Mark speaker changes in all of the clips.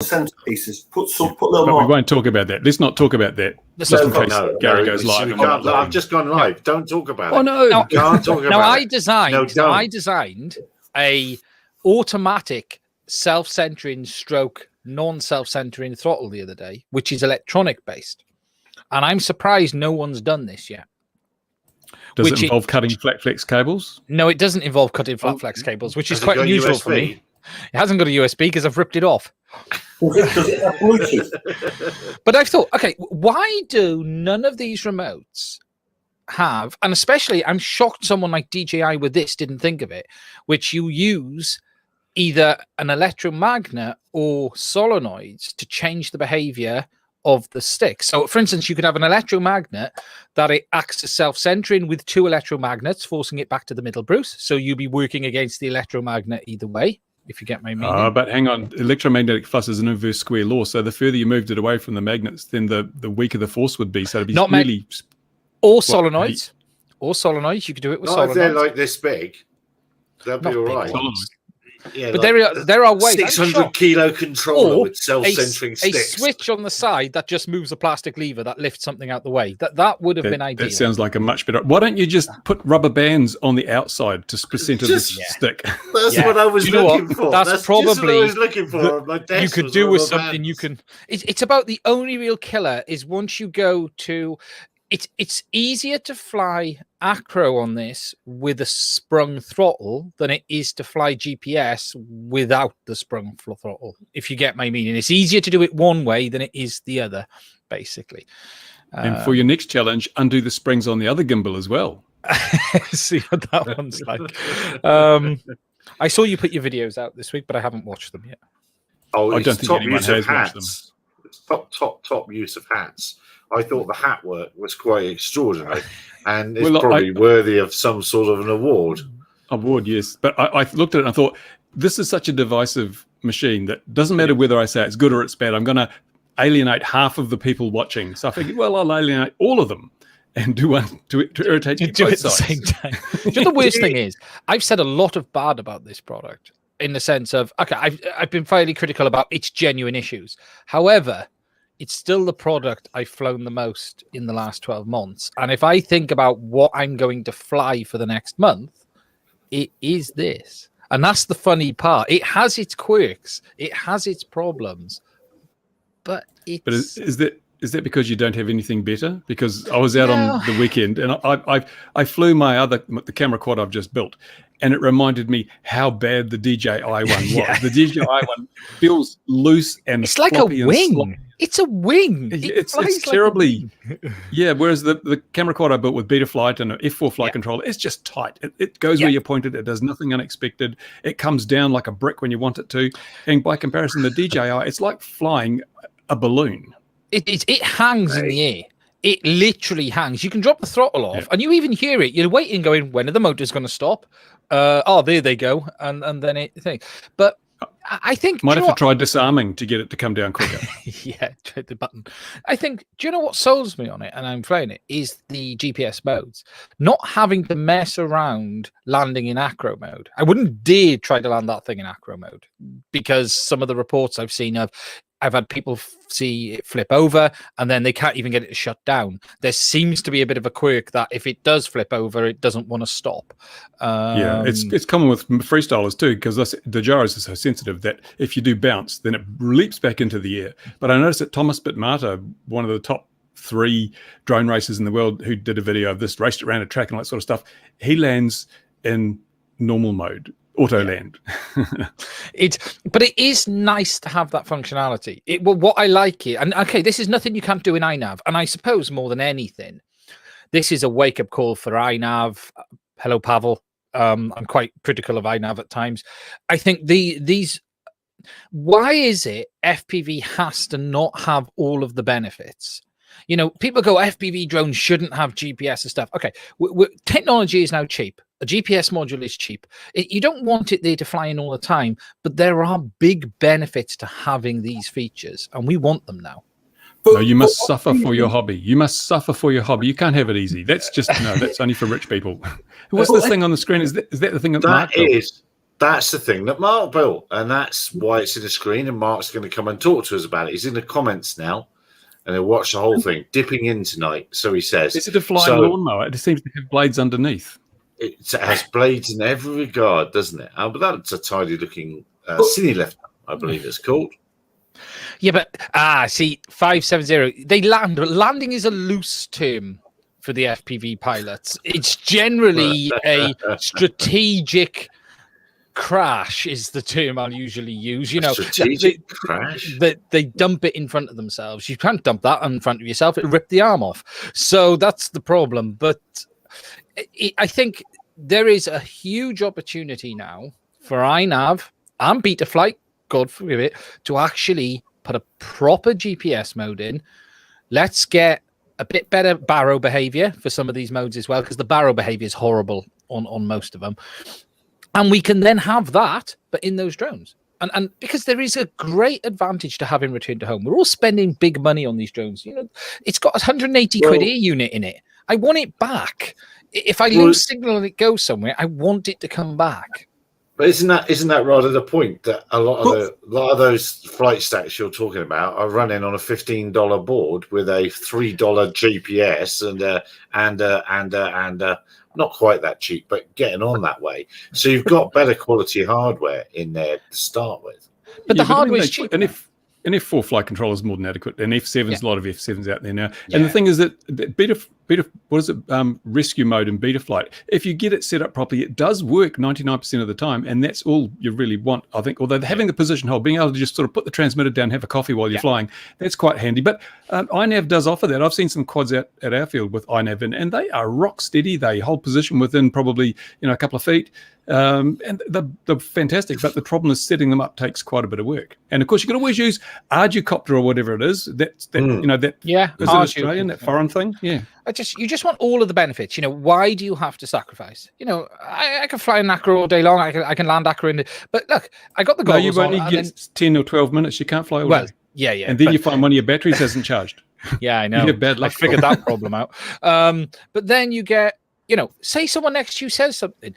Speaker 1: centerpieces. Put little
Speaker 2: but
Speaker 1: more.
Speaker 2: we won't talk about that. Let's not talk about that. Just in case Gary goes live.
Speaker 3: I've just gone live. Don't talk about it.
Speaker 2: Oh no!
Speaker 3: Can't talk about
Speaker 4: I
Speaker 3: it.
Speaker 4: designed a automatic self-centering stroke non-self-centering throttle the other day, which is electronic based, and I'm surprised no one's done this yet.
Speaker 2: Does it involve cutting flat flex cables?
Speaker 4: No, it doesn't involve cutting flat flex cables, which is quite unusual for me. It hasn't got a USB because I've ripped it off. But I've thought, okay, why do none of these remotes have, and especially I'm shocked someone like DJI with this didn't think of it, which you use either an electromagnet or solenoids to change the behavior of the stick. So for instance, you could have an electromagnet that it acts as self-centering with two electromagnets forcing it back to the middle, Bruce. So you'd be working against the electromagnet either way, if you get my meaning.
Speaker 2: But hang on, electromagnetic flux is an inverse square law. So the further you moved it away from the magnets, then the weaker the force would be. So it'd be
Speaker 4: not
Speaker 2: really...
Speaker 4: Or solenoids. Or solenoids. You could do it with solenoids.
Speaker 3: If they're like this big, that'd be all right.
Speaker 4: Yeah, but like there are ways.
Speaker 3: 600 kilo controller with self-centering sticks.
Speaker 4: A switch on the side that just moves a plastic lever that lifts something out the way. That would have been ideal.
Speaker 2: That sounds like a much better. Why don't you just put rubber bands on the outside to center the stick?
Speaker 3: That's what I was looking for. That's probably just what I was looking for. My desk
Speaker 4: you could do with something. You can. It's about the only real killer is once you go to. It's easier to fly acro on this with a sprung throttle than it is to fly GPS without the sprung throttle, if you get my meaning. It's easier to do it one way than it is the other, basically.
Speaker 2: And for your next challenge, undo the springs on the other gimbal as well.
Speaker 4: See what that one's like. I saw you put your videos out this week, but I haven't watched them yet.
Speaker 3: Oh,
Speaker 2: I don't think anyone has watched them.
Speaker 3: It's top use of hats. I thought the hat work was quite extraordinary, and it's probably worthy of some sort of an award.
Speaker 2: Award, yes. But I looked at it and I thought, this is such a divisive machine that doesn't matter whether I say it's good or it's bad. I'm going to alienate half of the people watching. So I figured, well, I'll alienate all of them and do one to irritate you both
Speaker 4: at the same time. You know, the worst thing is, I've said a lot of bad about this product in the sense of, okay, I've been fairly critical about its genuine issues. However, it's still the product I've flown the most in the last 12 months. And if I think about what I'm going to fly for the next month, it is this. And that's the funny part. It has its quirks. It has its problems. But it's...
Speaker 2: But is that because you don't have anything better? Because I was out on the weekend and I flew the camera quad I've just built, and it reminded me how bad the DJI one was. The DJI one feels loose and
Speaker 4: it's like a wing. It's a wing.
Speaker 2: It's terribly, whereas the camera quad I built with Betaflight and an F4 flight controller, it's just tight. It goes where you point it. It does nothing unexpected. It comes down like a brick when you want it to. And by comparison, the DJI, it's like flying a balloon.
Speaker 4: It hangs in the air. It literally hangs. You can drop the throttle off, and you even hear it. You're waiting, going, when are the motors going to stop? There they go, and then it thing. But I think
Speaker 2: might have to try disarming to get it to come down quicker.
Speaker 4: Try the button. I think. Do you know what souls me on it? And I'm flying it is the GPS modes. Not having to mess around landing in acro mode. I wouldn't dare try to land that thing in acro mode because some of the reports I've seen of. I've had people see it flip over and then they can't even get it to shut down. There seems to be a bit of a quirk that if it does flip over, it doesn't want to stop.
Speaker 2: It's common with freestylers too, because the gyros are so sensitive that if you do bounce, then it leaps back into the air. But I noticed that Thomas Bitmata, one of the top 3 drone racers in the world who did a video of this, raced around a track and all that sort of stuff, he lands in normal mode. Auto land.
Speaker 4: But it is nice to have that functionality. What I like it, and okay, this is nothing you can't do in iNav, and I suppose more than anything, this is a wake-up call for iNav. Hello, Pavel. I'm quite critical of iNav at times. I think these. Why is it FPV has to not have all of the benefits? You know, people go, FPV drones shouldn't have GPS and stuff. Okay, technology is now cheap. A GPS module is cheap. You don't want it there to fly in all the time, but there are big benefits to having these features, and we want them now.
Speaker 2: No, you must suffer for your hobby. You must suffer for your hobby. You can't have it easy. That's just, that's only for rich people. What's this thing on the screen? Is that the thing that
Speaker 3: is That's the thing that Mark built, and that's why it's in the screen. And Mark's going to come and talk to us about it. He's in the comments now, and he'll watch the whole thing. Dipping in tonight, so he says.
Speaker 2: Is it a flying lawnmower? It seems to have blades underneath.
Speaker 3: It has blades in every regard, doesn't it? But that's a tidy-looking cine lifter, I believe it's called.
Speaker 4: Yeah, but see, 570. They land. Landing is a loose term for the FPV pilots. It's generally a strategic crash is the term I'll usually use. You know,
Speaker 3: strategic crash.
Speaker 4: They dump it in front of themselves. You can't dump that in front of yourself. It'll rip the arm off. So that's the problem. But I think there is a huge opportunity now for iNav and Betaflight, God forbid it, to actually put a proper GPS mode in. Let's get a bit better barrow behavior for some of these modes as well, because the barrow behavior is horrible on most of them. And we can then have that, but in those drones. And because there is a great advantage to having return to home. We're all spending big money on these drones. You know, it's got 180 quid a unit in it. I want it back. If I lose signal and it goes somewhere, I want it to come back.
Speaker 3: But isn't that rather the point that a lot of those flight stacks you're talking about are running on a $15 board with a $3 GPS and not quite that cheap, but getting on that way. So you've got better quality hardware in there to start with.
Speaker 4: But the hardware is cheap.
Speaker 2: And F4 flight controller is more than adequate. And F7's a lot of F7s out there now. Yeah. And the thing is that rescue mode in Betaflight, if you get it set up properly, it does work 99% of the time. And that's all you really want, I think. Although having the position hold, being able to just sort of put the transmitter down, have a coffee while you're flying, that's quite handy. But iNav does offer that. I've seen some quads out at our field with iNav, and they are rock steady. They hold position within probably a couple of feet. And they're fantastic, but the problem is setting them up takes quite a bit of work. And of course, you can always use Arducopter or whatever it is. Is it Australian, that foreign thing? Yeah.
Speaker 4: You just want all of the benefits. You know, why do you have to sacrifice? You know, I can fly in Accra all day long. I can land Accra but look, I got the goggles.
Speaker 2: No, you only get 10 or 12 minutes. You can't fly all day.
Speaker 4: Yeah.
Speaker 2: And then you find one of your batteries hasn't charged.
Speaker 4: Yeah, I know.
Speaker 2: You have bad luck.
Speaker 4: I figured that problem out. But then you get, say someone next to you says something,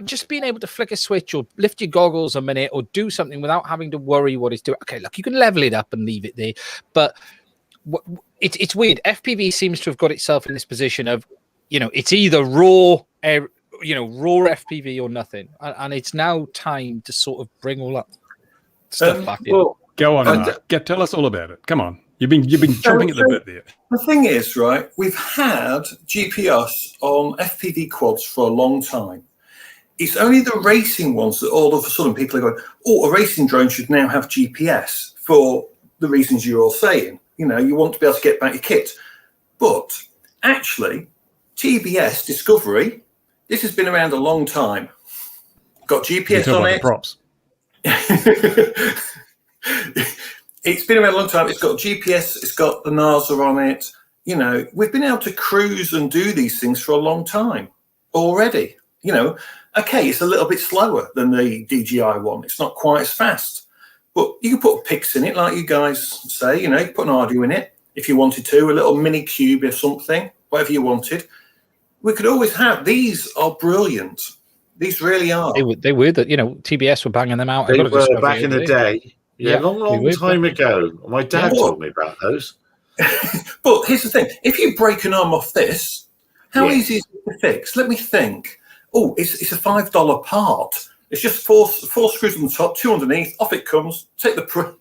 Speaker 4: just being able to flick a switch or lift your goggles a minute or do something without having to worry what it's doing. Okay, look, you can level it up and leave it there. But it's weird. FPV seems to have got itself in this position of, it's either raw FPV or nothing. And it's now time to sort of bring all that stuff back in.
Speaker 2: Well, go on, Mark. Tell us all about it. Come on. You've been chomping at the bit there.
Speaker 1: The thing is, right, we've had GPS on FPV quads for a long time. It's only the racing ones that all of a sudden people are going, a racing drone should now have GPS for the reasons you're all saying. You want to be able to get back your kit. But actually, TBS Discovery, this has been around a long time. Got GPS on it.
Speaker 2: Props.
Speaker 1: It's been around a long time. It's got GPS. It's got the NASA on it. We've been able to cruise and do these things for a long time already. Okay, it's a little bit slower than the DJI one. It's not quite as fast. But you can put pics in it, like you guys say. You can put an Arduino in it if you wanted to, a little mini cube or something, whatever you wanted. We could always have. These are brilliant. These really are.
Speaker 4: They were that, TBS were banging them out.
Speaker 3: They were back in the day. Yeah, long time ago. My dad told me about those.
Speaker 1: But here's the thing. If you break an arm off this, how easy is it to fix? Let me think. Oh, it's a $5 part. It's just four screws on the top, 2 underneath. Off it comes. Take the...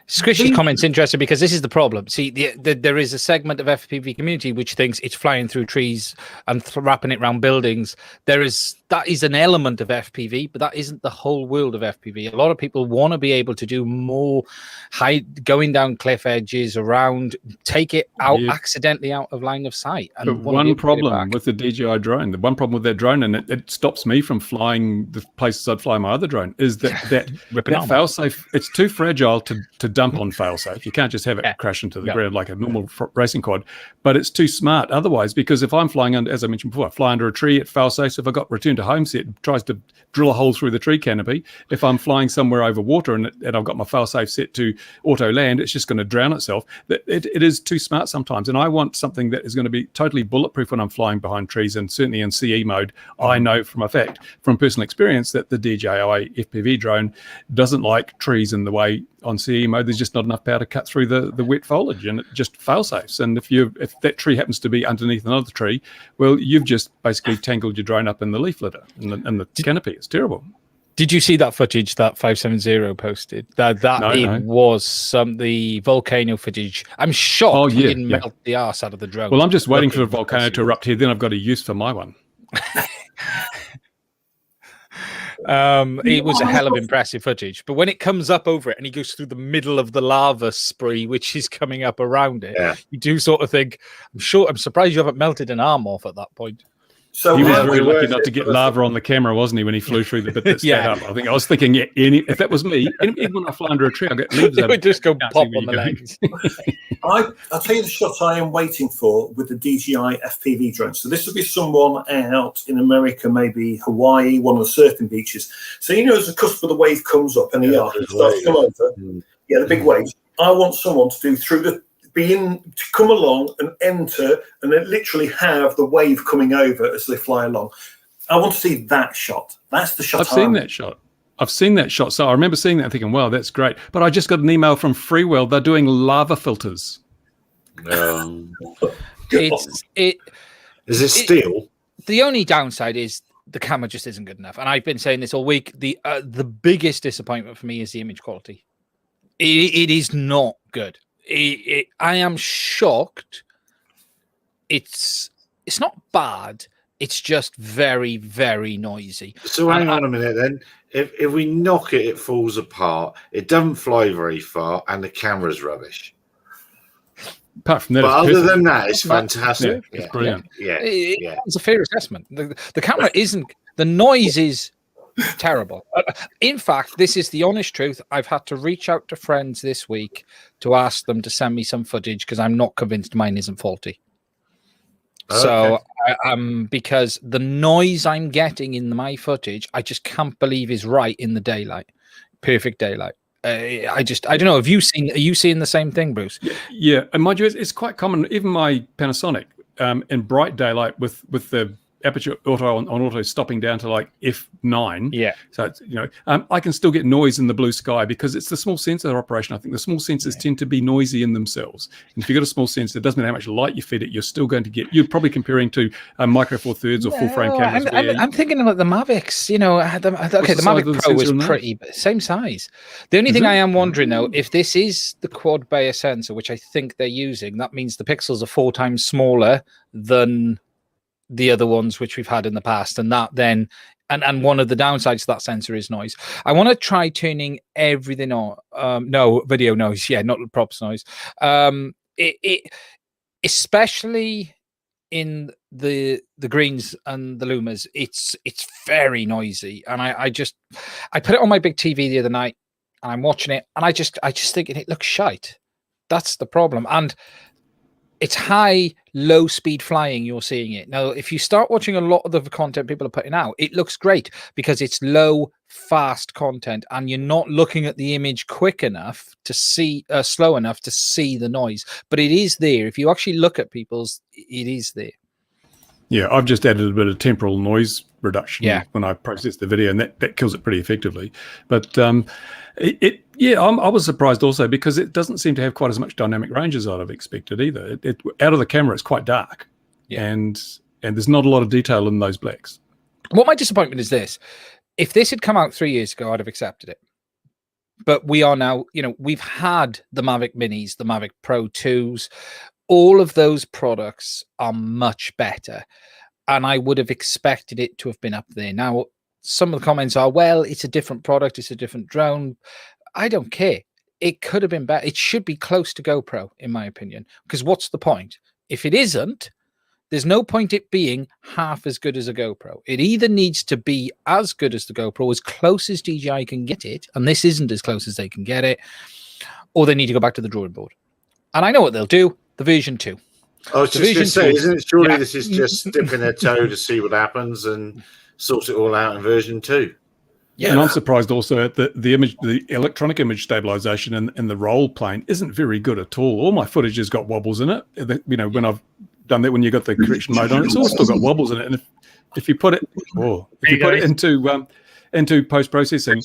Speaker 4: Squishy comment's interesting because this is the problem. See, there is a segment of FPV community which thinks it's flying through trees and wrapping it around buildings. That is an element of FPV, but that isn't the whole world of FPV. A lot of people want to be able to do more going down cliff edges, around, take it out accidentally out of line of sight. And
Speaker 2: but one problem with the DJI drone, the one problem with that drone, and it stops me from flying the places I'd fly my other drone, is that fail-safe, it's too fragile to dump on failsafe. You can't just have it crash into the ground like a normal racing quad. But it's too smart otherwise, because if I'm flying under, as I mentioned before, I fly under a tree, it failsafes. If I've got return to home set, it tries to drill a hole through the tree canopy. If I'm flying somewhere over water and I've got my failsafe set to auto land, it's just going to drown itself. It is too smart sometimes. And I want something that is going to be totally bulletproof when I'm flying behind trees, and certainly in CE mode. I know from a fact, from personal experience, that the DJI FPV drone doesn't like trees in the way on CE mode. There's just not enough power to cut through the wet foliage, and it just fail-safes. And if that tree happens to be underneath another tree, well, you've just basically tangled your drone up in the leaf litter and the canopy. It's terrible.
Speaker 4: Did you see that footage that 570 posted? Was the volcano footage. I'm shocked we didn't melt the arse out of the drone.
Speaker 2: Well, I'm just waiting for the volcano to erupt here. Then I've got a use for my one.
Speaker 4: It was a hell of impressive footage, but when it comes up over it and he goes through the middle of the lava spree which is coming up around it, you do sort of think, I'm surprised you haven't melted an arm off at that point.
Speaker 2: So he was very lucky not to get lava on the camera, wasn't he, when he flew through the bit that spat up? I was thinking, if that was me, even when I fly under a tree, I get leaves.
Speaker 4: It would just go pop on the legs.
Speaker 1: I'll tell you the shot I am waiting for with the DJI FPV drone. So this will be someone out in America, maybe Hawaii, one of the surfing beaches. So as the cusp of the wave comes up and the arc starts to come over, the big waves. I want someone to do to come along and enter and then literally have the wave coming over as they fly along. I want to see that shot. That's the shot.
Speaker 2: I've seen that shot. So I remember seeing that and thinking, wow, that's great. But I just got an email from Freewell. They're doing lava filters.
Speaker 3: Is it steel?
Speaker 4: The only downside is the camera just isn't good enough. And I've been saying this all week. The biggest disappointment for me is the image quality. It is not good. I am shocked. It's not bad. It's just very, very noisy.
Speaker 3: So hang on a minute then. If we knock it, it falls apart. It doesn't fly very far, and the camera's rubbish.
Speaker 2: Apart from that,
Speaker 3: but other than that, it's fantastic.
Speaker 2: It's brilliant.
Speaker 4: It's a fair assessment. The camera isn't. The noise is terrible. In fact, this is the honest truth. I've had to reach out to friends this week to ask them to send me some footage because I'm not convinced mine isn't faulty. Okay. So, because the noise I'm getting in my footage, I just can't believe is right in the daylight, perfect daylight. I don't know. Are you seeing the same thing, Bruce?
Speaker 2: Yeah. And mind you, it's quite common. Even my Panasonic, in bright daylight with the aperture auto on auto stopping down to like F9.
Speaker 4: Yeah.
Speaker 2: So it's, I can still get noise in the blue sky because it's the small sensor operation. I think the small sensors tend to be noisy in themselves. And if you've got a small sensor, it doesn't matter how much light you feed it, you're still going to get. You're probably comparing to micro four thirds or full frame cameras.
Speaker 4: I'm thinking about the Mavics. The Mavic Pro is pretty same size. The only thing I am wondering though, if this is the quad Bayer sensor, which I think they're using, that means the pixels are 4 times smaller than the other ones which we've had in the past, and that then and one of the downsides to that sensor is noise. I want to try turning everything on. No video noise, not props noise. It especially in the greens and the Lumas, it's very noisy, and I put it on my big TV the other night, and I'm watching it, and I just think it looks shite. That's the problem, and it's high, low speed flying. You're seeing it now. If you start watching a lot of the content people are putting out, it looks great because it's low, fast content, and you're not looking at the image quick enough to see, slow enough to see the noise. But it is there. If you actually look at people's, it is there. Yeah,
Speaker 2: I've just added a bit of temporal noise reduction when I process the video, and that kills it pretty effectively. But I was surprised also because it doesn't seem to have quite as much dynamic range as I'd have expected either. It out of the camera, it's quite dark, and there's not a lot of detail in those blacks.
Speaker 4: What my disappointment is this: if this had come out 3 years ago, I'd have accepted it. But we are now, we've had the Mavic Minis, the Mavic Pro 2s. All of those products are much better, and I would have expected it to have been up there. Now, some of the comments are, well, it's a different product, it's a different drone. I don't care. It could have been better. It should be close to GoPro, in my opinion, because what's the point? If it isn't, there's no point it being half as good as a GoPro. It either needs to be as good as the GoPro, as close as DJI can get it, and this isn't as close as they can get it, or they need to go back to the drawing board. And I know what they'll do. The version 2.
Speaker 3: I was
Speaker 4: The
Speaker 3: just going to
Speaker 4: version
Speaker 3: say,
Speaker 4: 2.
Speaker 3: isn't it surely this is just dipping their toe to see what happens and sort it all out in version 2?
Speaker 2: Yeah, and I'm surprised also at the electronic image stabilization and the roll plane isn't very good at all. All my footage has got wobbles in it. You know, when I've done that, when you got the correction mode on, it's all still got wobbles in it. And if you put it, into post-processing,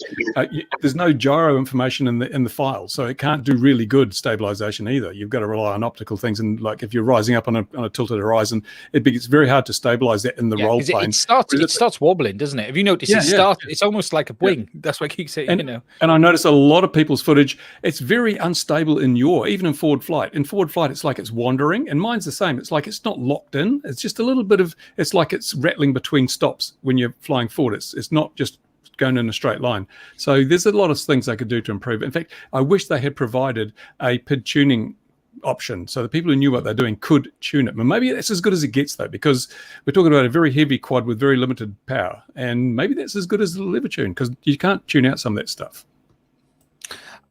Speaker 2: there's no gyro information in the file, so it can't do really good stabilization either. You've got to rely on optical things, and like if you're rising up on a tilted horizon, it's very hard to stabilize that in the roll plane.
Speaker 4: It starts wobbling, doesn't it? If you notice, it's almost like a wing. That's what I keep saying. And
Speaker 2: I notice a lot of people's footage, it's very unstable in yaw, even in forward flight. In forward flight, it's like it's wandering, and mine's the same. It's like it's not locked in. It's just a little bit of, it's like it's rattling between stops when you're flying forward. It's not just going in a straight line. So there's a lot of things they could do to improve it. In fact, I wish they had provided a PID tuning option so the people who knew what they're doing could tune it. But maybe that's as good as it gets, though, because we're talking about a very heavy quad with very limited power, and maybe that's as good as it'll ever tune, because you can't tune out some of that stuff.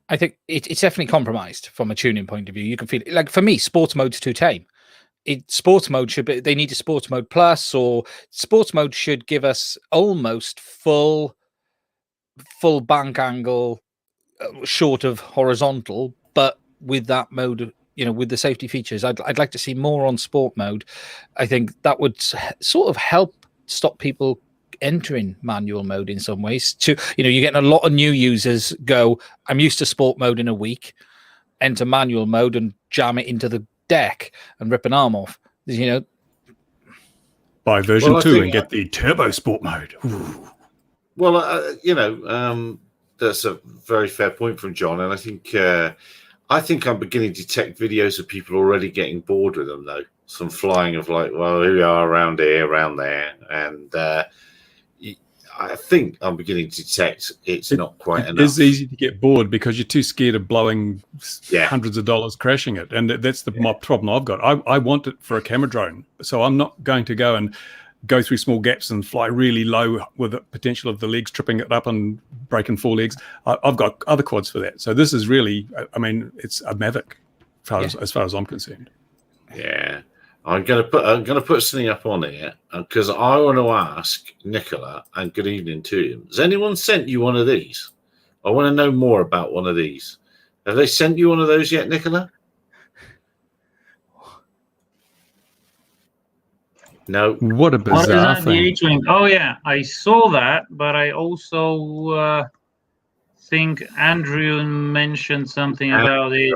Speaker 4: I think it's definitely compromised from a tuning point of view. You can feel it. Like for me, sports mode's too tame. Sports mode should be, they need a sports mode plus, or sports mode should give us almost full bank angle, short of horizontal, but with that mode, you know, with the safety features. I'd like to see more on sport mode. I think that would sort of help stop people entering manual mode in some ways. To, you know, you're getting a lot of new users go, I'm used to sport mode in a week, enter manual mode and jam it into the deck and rip an arm off. You know,
Speaker 2: buy version 2 and get the turbo sport mode. Ooh.
Speaker 3: Well, you know, that's a very fair point from John, and I think I'm beginning to detect videos of people already getting bored with them, though. Some flying of like, well, here we are around here, around there, and I think I'm beginning to detect it's not quite enough.
Speaker 2: It's easy to get bored because you're too scared of blowing hundreds of dollars crashing it, and that's my problem I've got. I want it for a camera drone, so I'm not going to go through small gaps and fly really low with the potential of the legs tripping it up and breaking 4 legs. I've got other quads for that. So this is really, I mean, it's a Mavic as far as I'm concerned.
Speaker 3: Yeah. I'm gonna put something up on here because I want to ask Nicola, and good evening to him. Has anyone sent you one of these? I want to know more about one of these. Have they sent you one of those yet, Nicola? No.
Speaker 2: What a bizarre thing.
Speaker 5: The H-wing? Oh yeah, I saw that, but I also think Andrew mentioned something about it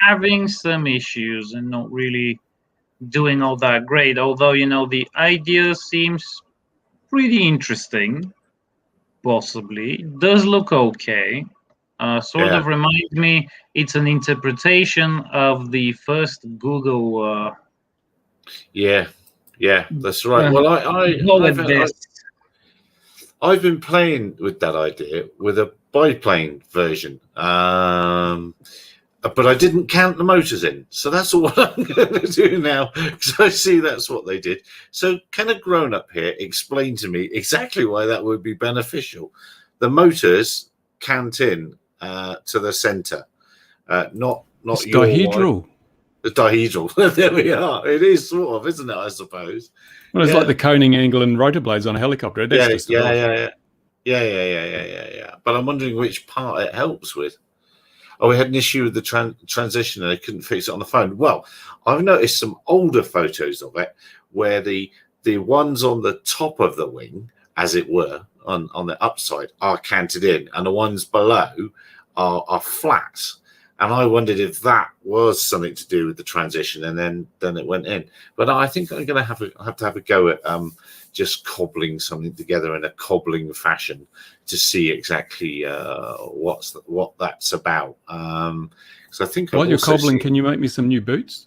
Speaker 5: having some issues and not really doing all that great. Although, you know, the idea seems pretty interesting. Possibly it does look okay. Sort of reminds me, it's an interpretation of the first Google.
Speaker 3: Yeah, that's right. Well, I've been playing with that idea with a biplane version, but I didn't count the motors in. So that's all I'm going to do now, because I see that's what they did. So can a grown-up here explain to me exactly why that would be beneficial? The motors cant in to the center, not
Speaker 2: it's dihedral.
Speaker 3: The dihedral. There we are. It is sort of, isn't it? I suppose.
Speaker 2: Well, it's like the coning angle and rotor blades on a helicopter.
Speaker 3: Yeah. But I'm wondering which part it helps with. Oh, we had an issue with the transition and they couldn't fix it on the phone. Well, I've noticed some older photos of it where the ones on the top of the wing, as it were, on the upside, are canted in, and the ones below are flat. And I wondered if that was something to do with the transition, and then it went in. But I think I'm going to have to have a go at just cobbling something together in a cobbling fashion to see exactly what that's about. So I think
Speaker 2: while you're cobbling, can you make me some new boots?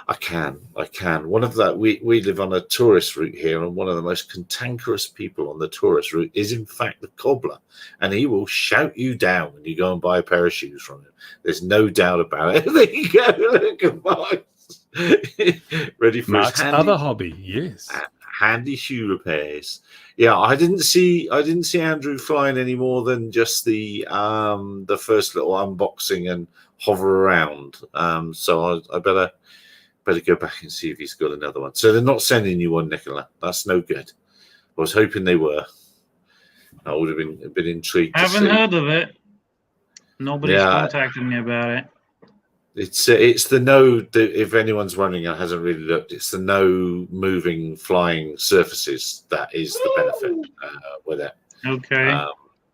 Speaker 3: I can. One of that, we live on a tourist route here, and one of the most cantankerous people on the tourist route is in fact the cobbler, and he will shout you down when you go and buy a pair of shoes from him. There's no doubt about it. There you go. Look at Mark. Ready for
Speaker 2: Mark's
Speaker 3: his
Speaker 2: other hobby, yes.
Speaker 3: handy shoe repairs. Yeah, I didn't see Andrew flying any more than just the first little unboxing and hover around. So I better go back and see if he's got another one. So they're not sending you one, Nicola. That's no good. I was hoping they were. I would have been intrigued.
Speaker 5: I haven't heard of it. Nobody's contacted me about it.
Speaker 3: It's the no. If anyone's wondering and hasn't really looked, it's the no moving flying surfaces that is the benefit with it.
Speaker 5: Okay.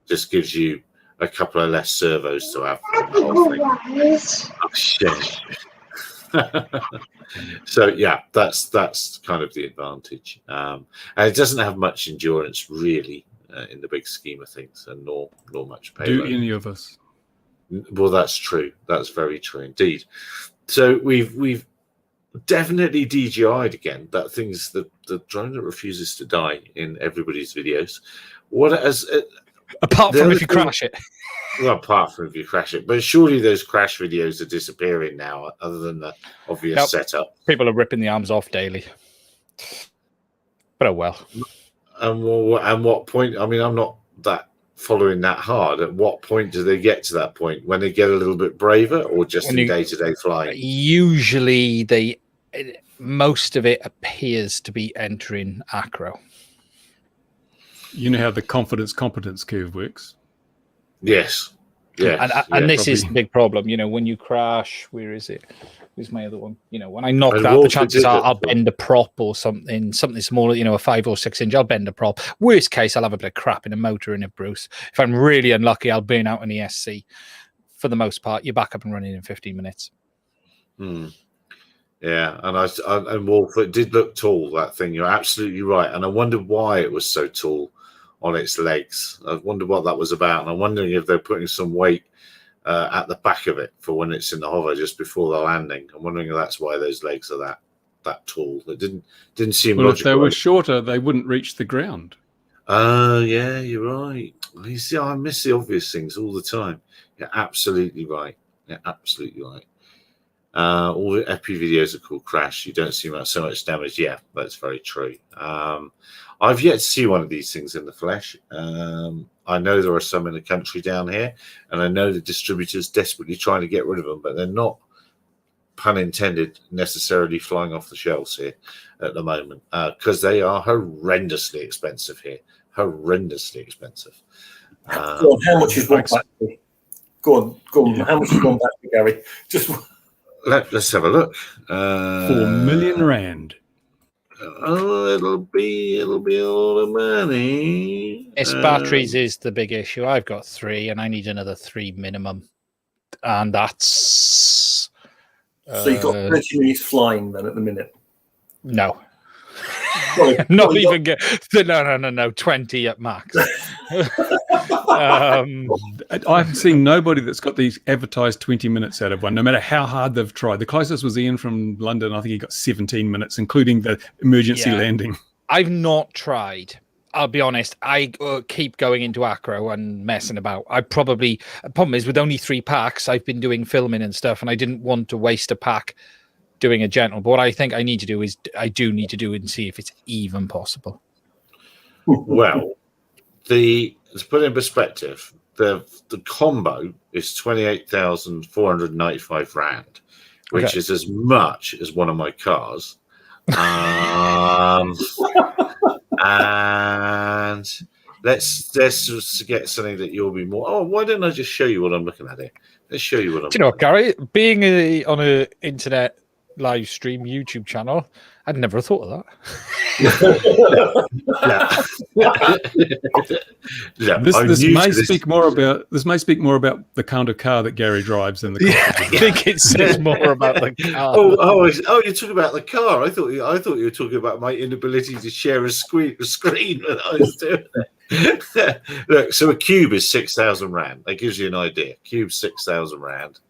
Speaker 3: Just gives you a couple of less servos to have. Oh, shit. So yeah, that's kind of the advantage, and it doesn't have much endurance really in the big scheme of things, and nor much payload.
Speaker 2: Do any of us?
Speaker 3: Well, that's true. That's very true indeed. So we've definitely DJI'd again. That thing's the drone that refuses to die in everybody's videos.
Speaker 4: Apart from if you crash it.
Speaker 3: Well, apart from if you crash it, but surely those crash videos are disappearing now, other than the obvious setup.
Speaker 4: People are ripping the arms off daily. But oh well.
Speaker 3: And what point? I mean, I'm not that following that hard. At what point do they get to that point? When they get a little bit braver, or just in day-to-day flying?
Speaker 4: Usually, most of it appears to be entering acro.
Speaker 2: You know how the confidence-competence curve works?
Speaker 3: Yes. Yeah.
Speaker 4: And this is the big problem. You know, when you crash, where is it? Where's my other one? You know, when I knock that, the chances are I'll bend a prop or something smaller, you know, a 5 or 6 inch, I'll bend a prop. Worst case, I'll have a bit of crap in a motor in it, Bruce. If I'm really unlucky, I'll burn out an ESC. For the most part, you're back up and running in 15 minutes.
Speaker 3: Yeah, and Wolf, it did look tall, that thing. You're absolutely right. And I wondered why it was so tall on its legs. I wondered what that was about. And I'm wondering if they're putting some weight at the back of it for when it's in the hover just before the landing. I'm wondering if that's why those legs are that tall. It didn't seem logical.
Speaker 2: If they were shorter, they wouldn't reach the ground.
Speaker 3: Yeah, you're right. You see, I miss the obvious things all the time. You're absolutely right. You're absolutely right. All the epi videos are called crash. You don't see so much damage. Yeah, that's very true. I've yet to see one of these things in the flesh. I know there are some in the country down here, and I know the distributors desperately trying to get rid of them, but they're not, pun intended, necessarily flying off the shelves here at the moment because they are horrendously expensive here. Horrendously expensive.
Speaker 1: Go on, how much is one battery? Go on. How much is one battery, Gary? Just
Speaker 3: let's have a look.
Speaker 2: 4 million rand.
Speaker 3: Oh, it'll be a lot of money.
Speaker 4: Its batteries is the big issue. I've got 3, and I need another 3 minimum, and that's.
Speaker 1: So you've got 30 minutes flying then at the minute.
Speaker 4: No.
Speaker 1: Sorry,
Speaker 4: Not even get no 20 at max.
Speaker 2: I haven't seen nobody that's got these advertised 20 minutes out of one, no matter how hard they've tried. The closest was Ian from London. I think he got 17 minutes, including the emergency landing.
Speaker 4: I've not tried. I'll be honest. I keep going into acro and messing about. The problem is with only 3 packs, I've been doing filming and stuff, and I didn't want to waste a pack doing a gentle. But what I think I need to do is I do need to do it and see if it's even possible.
Speaker 3: Well, to put it in perspective, the combo is 28,495 rand, which is as much as one of my cars. And let's just get something that you'll be more. Oh, why don't I just show you what I'm looking at here? Let's show you what I'm.
Speaker 4: Do you know what, Gary? Being on an internet live stream YouTube channel, I'd never have thought of that.
Speaker 2: This may speak more about the kind of car that Gary drives than the car.
Speaker 4: I think it says more about the car.
Speaker 3: Oh, you're talking about the car. I thought you were talking about my inability to share a screen when I was doing it. Look, so a cube is 6,000 rand. That gives you an idea. Cube 6,000 rand.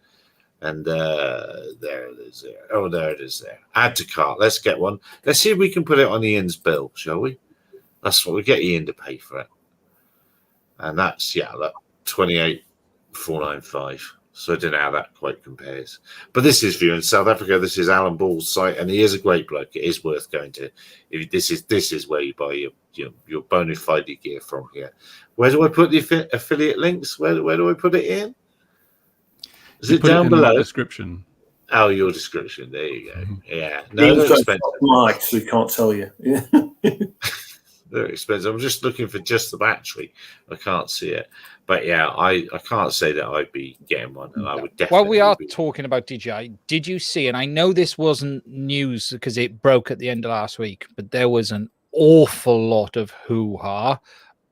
Speaker 3: And there it is there. Oh, there it is there. Add to cart. Let's get one. Let's see if we can put it on Ian's bill, shall we? That's what we get Ian to pay for it. And that's, 28,495. So I don't know how that quite compares. But this is viewing South Africa. This is Alan Ball's site, and he is a great bloke. It is worth going to. This is where you buy your bona fide gear from here. Where do I put the affiliate links? Where do I put it in? Is it down below?
Speaker 2: The description.
Speaker 3: Oh, your description. There you go.
Speaker 2: Mm-hmm.
Speaker 3: Yeah. No, they're expensive.
Speaker 1: Mike, so we can't tell you. Yeah.
Speaker 3: They're expensive. I'm just looking for just the battery. I can't see it. But yeah, I can't say that I'd be getting one, and I would definitely.
Speaker 4: While we are talking about DJI, did you see? And I know this wasn't news because it broke at the end of last week, but there was an awful lot of hoo-ha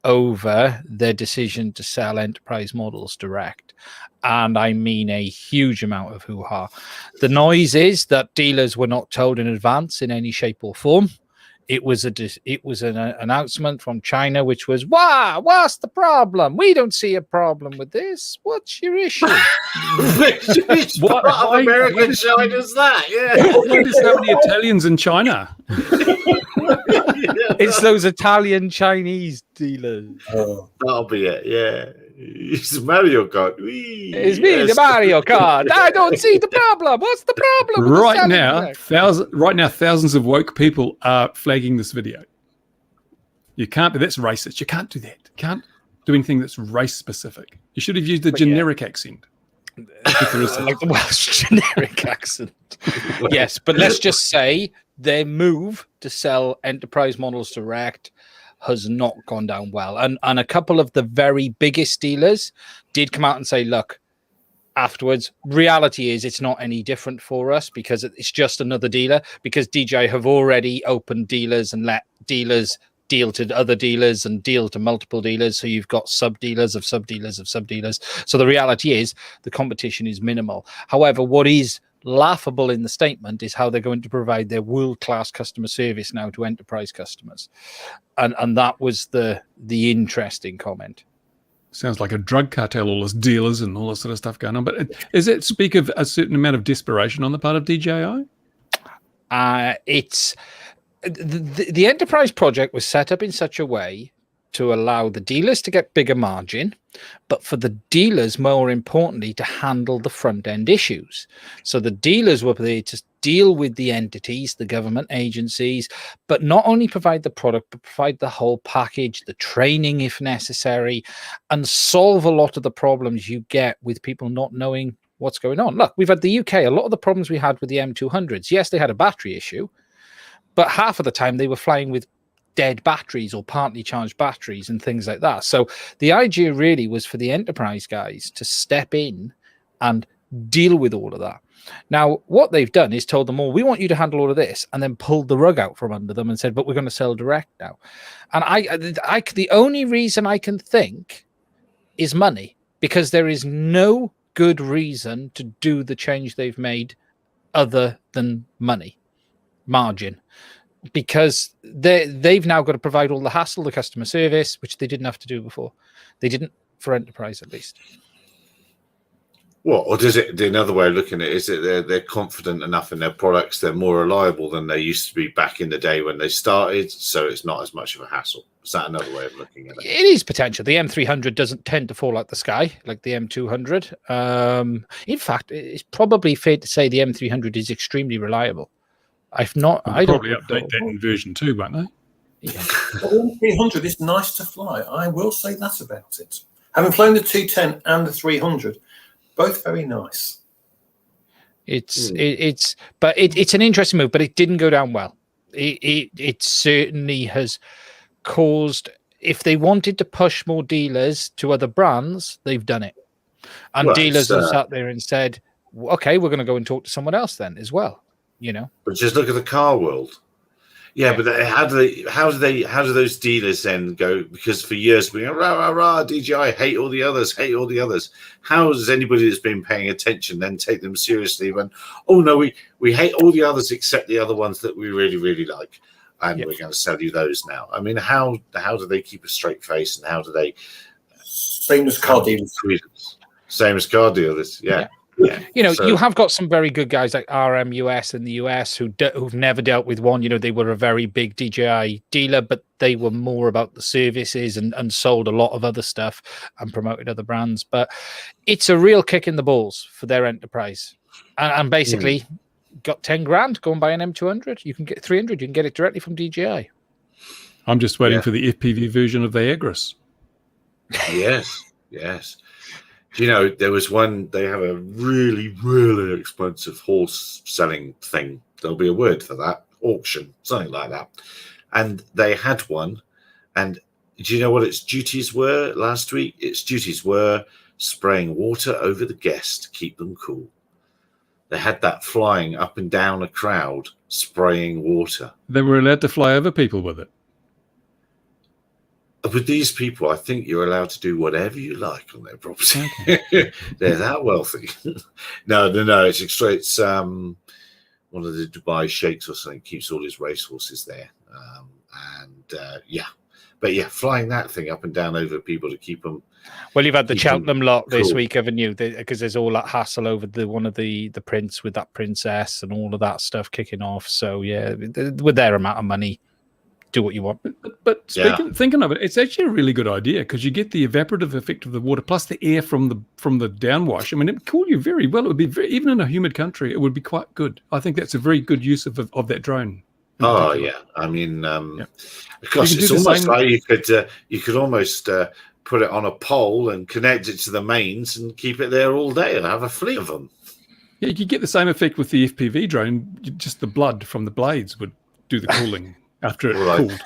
Speaker 4: over their decision to sell enterprise models direct. And I mean a huge amount of hoo-ha. The noise is that dealers were not told in advance in any shape or form. It was an announcement from China, which was, "Wow, what's the problem? We don't see a problem with this. What's your issue?"
Speaker 3: What part of American China's that? Yeah.
Speaker 2: Why do so many Italians in China?
Speaker 4: It's those Italian Chinese dealers.
Speaker 3: That'll be it. Yeah. It's Mario Kart.
Speaker 4: It's me, the Mario Kart. I don't see the problem. What's the problem? With
Speaker 2: Right now, thousands of woke people are flagging this video. You can't. That's racist. You can't do that. You can't do anything that's race specific. You should have used the generic accent.
Speaker 4: Like the Welsh generic accent. Yes, but let's just say their move to sell enterprise models direct has not gone down well. And a couple of the very biggest dealers did come out and say, look, afterwards, reality is it's not any different for us because it's just another dealer, because DJI have already opened dealers and let dealers deal to other dealers and deal to multiple dealers. So you've got sub-dealers of sub-dealers of sub-dealers. So the reality is the competition is minimal. However, what is laughable in the statement is how they're going to provide their world-class customer service now to enterprise customers. And that was the interesting comment.
Speaker 2: Sounds like a drug cartel, all this dealers and all this sort of stuff going on. But does it speak of a certain amount of desperation on the part of DJI?
Speaker 4: It's the enterprise project was set up in such a way to allow the dealers to get bigger margin, but for the dealers, more importantly, to handle the front end issues. So the dealers were there to deal with the entities, the government agencies, but not only provide the product, but provide the whole package, the training if necessary, and solve a lot of the problems you get with people not knowing what's going on. Look, we've had the UK, a lot of the problems we had with the M200s. Yes, they had a battery issue, but half of the time they were flying with dead batteries or partly charged batteries and things like that. So the idea really was for the enterprise guys to step in and deal with all of that. Now, what they've done is told them all, we want you to handle all of this, and then pulled the rug out from under them and said, but we're going to sell direct now. And I the only reason I can think is money, because there is no good reason to do the change they've made other than money, margin. Because they've now got to provide all the hassle, the customer service, which they didn't have to do before. They didn't for enterprise, at least.
Speaker 3: Well, or does it? Another way of looking at it is that they're confident enough in their products, they're more reliable than they used to be back in the day when they started, so it's not as much of a hassle. Is that another way of looking at it?
Speaker 4: It is potential. The M300 doesn't tend to fall out the sky like the M200. In fact, it's probably fair to say the M300 is extremely reliable. I don't
Speaker 2: probably update that in version 2, won't they?
Speaker 1: Yeah. The 300 is nice to fly. I will say that about it. Having flown the 210 and the 300, both very nice.
Speaker 4: It's an interesting move, but it didn't go down well. It certainly has caused. If they wanted to push more dealers to other brands, they've done it, and dealers have sat there and said, "Okay, we're going to go and talk to someone else then as well." You know,
Speaker 3: but just look at the car world. Yeah, but how do those dealers then go? Because for years we go, rah, rah, rah, DJI, hate all the others. How does anybody that's been paying attention then take them seriously when, oh no, we hate all the others except the other ones that we really, really like, and we're going to sell you those now? I mean, how do they keep a straight face, and how do they?
Speaker 1: Same as car dealers.
Speaker 3: Same as car dealers, yeah.
Speaker 4: You know,
Speaker 3: So-
Speaker 4: you have got some very good guys like RMUS in the US who've never dealt with one. You know, they were a very big DJI dealer, but they were more about the services and sold a lot of other stuff and promoted other brands. But it's a real kick in the balls for their enterprise. And basically got 10 grand, go and buy an M200. You can get 300. You can get it directly from DJI.
Speaker 2: I'm just waiting for the FPV version of the Agris.
Speaker 3: Yes. Do you know, there was one, they have a really, really expensive horse selling thing. There'll be a word for that. Auction, something like that. And they had one. And do you know what its duties were last week? Its duties were spraying water over the guests to keep them cool. They had that flying up and down a crowd, spraying water.
Speaker 2: They were allowed to fly over people with it.
Speaker 3: With these people, I think you're allowed to do whatever you like on their property. They're that wealthy. No. It's one of the Dubai sheikhs or something keeps all his racehorses there. But flying that thing up and down over people to keep them.
Speaker 4: Well, you've had the Cheltenham lot this
Speaker 3: cool.
Speaker 4: week, haven't you? Because there's all that hassle over one of the prince with that princess and all of that stuff kicking off. So yeah, with their amount of money, do what you want.
Speaker 2: But thinking of it, it's actually a really good idea because you get the evaporative effect of the water plus the air from the downwash. I mean, it would cool you very well. It would be even in a humid country, it would be quite good. I think that's a very good use of that drone.
Speaker 3: Oh yeah, I mean, because it's almost like you could almost put it on a pole and connect it to the mains and keep it there all day and have a fleet of them.
Speaker 2: Yeah, you could get the same effect with the FPV drone. Just the blood from the blades would do the cooling after it cooled.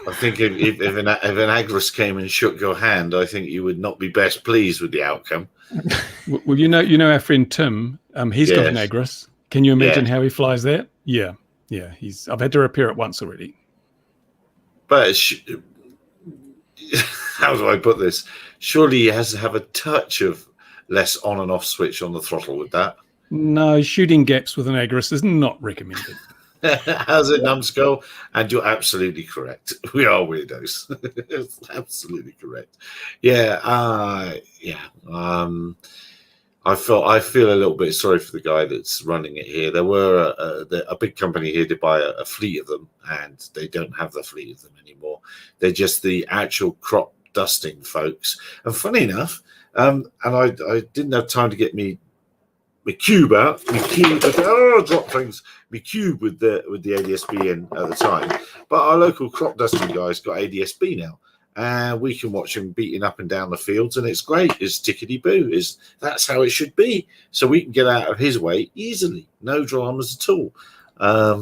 Speaker 3: I think if an Agris came and shook your hand, I think you would not be best pleased with the outcome.
Speaker 2: Well, you know our friend Tim. He's got an Agris. Can you imagine how he flies that? Yeah. I've had to repair it once already.
Speaker 3: But how do I put this? Surely he has to have a touch of less on and off switch on the throttle with that.
Speaker 2: No, shooting gaps with an Agris is not recommended.
Speaker 3: How's it, numbskull? And you're absolutely correct. We are weirdos. Absolutely correct. I feel a little bit sorry for the guy that's running it here. There were a big company here to buy a fleet of them, and they don't have the fleet of them anymore. They're just the actual crop dusting folks. And funny enough, and I didn't have time to get my cube out. Drop things. My cube with the ADSB in at the time. But our local crop dusting guys got ADSB now. And we can watch him beating up and down the fields, and it's great. It's tickety-boo. That's how it should be. So we can get out of his way easily. No dramas at all.
Speaker 2: I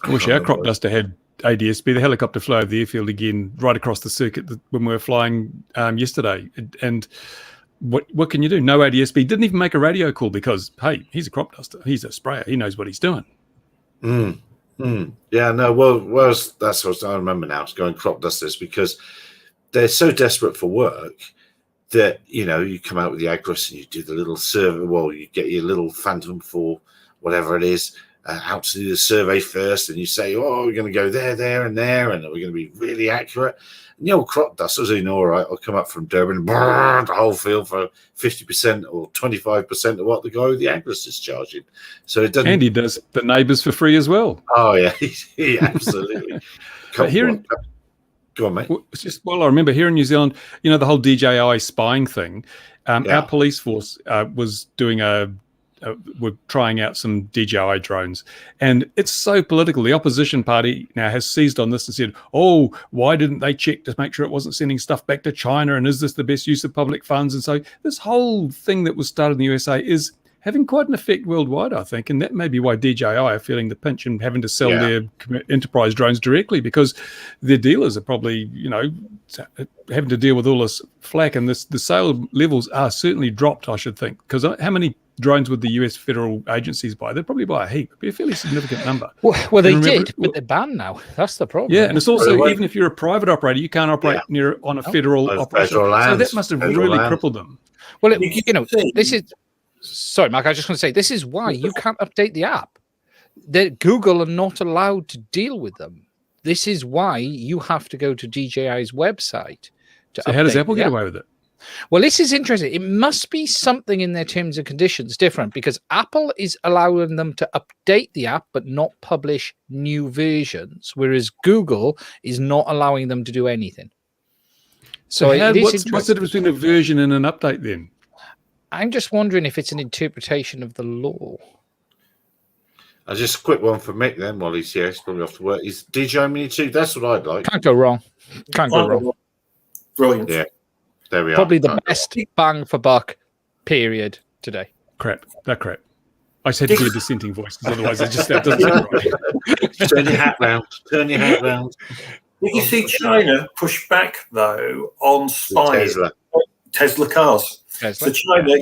Speaker 2: wish our crop duster had ADSB. The helicopter flew over the airfield again, right across the circuit when we were flying yesterday. And what can you do? No ADSB. Didn't even make a radio call because, hey, he's a crop duster. He's a sprayer. He knows what he's doing.
Speaker 3: Yeah, no, well, that's what I remember now. It's going crop dusters because they're so desperate for work that, you come out with the Agris and you do the little survey. Well, you get your little Phantom 4, whatever it is, out to do the survey first, and you say, we're going to go there, and there, and we're going to be really accurate. And the old crop dusters, all right, I'll come up from Durban, burn the whole field for 50% or 25% of what the guy with the Agris is charging. So it doesn't.
Speaker 2: And he does the neighbours for free as well.
Speaker 3: Oh yeah, absolutely. Go on, mate.
Speaker 2: It's just, I remember here in New Zealand, the whole DJI spying thing. Our police force was doing we're trying out some DJI drones, and it's so political. The opposition party now has seized on this and said, why didn't they check to make sure it wasn't sending stuff back to China, and is this the best use of public funds? And so this whole thing that was started in the USA is having quite an effect worldwide, I think, and that may be why DJI are feeling the pinch and having to sell their enterprise drones directly, because their dealers are probably, having to deal with all this flack, and the sale levels are certainly dropped, I should think, because how many drones would the US federal agencies buy? They'd probably buy a heap. It'd be a fairly significant number.
Speaker 4: Well, they did, but they're banned now. That's the problem.
Speaker 2: Yeah, and it's also, even if you're a private operator, you can't operate on a federal operation. So that must have really crippled them.
Speaker 4: Well, this is... Sorry, Mark, I was just going to say, this is why you can't update the app. Google are not allowed to deal with them. This is why you have to go to DJI's website.
Speaker 2: So how does Apple get away with it?
Speaker 4: Well, this is interesting. It must be something in their terms and conditions different, because Apple is allowing them to update the app but not publish new versions, whereas Google is not allowing them to do anything. So
Speaker 2: what's the difference between a version and an update then?
Speaker 4: I'm just wondering if it's an interpretation of the law.
Speaker 3: Just a quick one for Mick then, while he's here. He's probably off to work. Is DJ Mini 2? That's what I'd like.
Speaker 4: Can't go wrong. Can't go wrong.
Speaker 1: Brilliant.
Speaker 3: Yeah, there we are.
Speaker 4: Probably the best bang for buck period today.
Speaker 2: Crap. That crap. I said to do a dissenting voice, because otherwise that doesn't sound right.
Speaker 3: Turn your hat round. Turn your hat round.
Speaker 1: Did you see China push back, though, on spying Tesla cars? So China,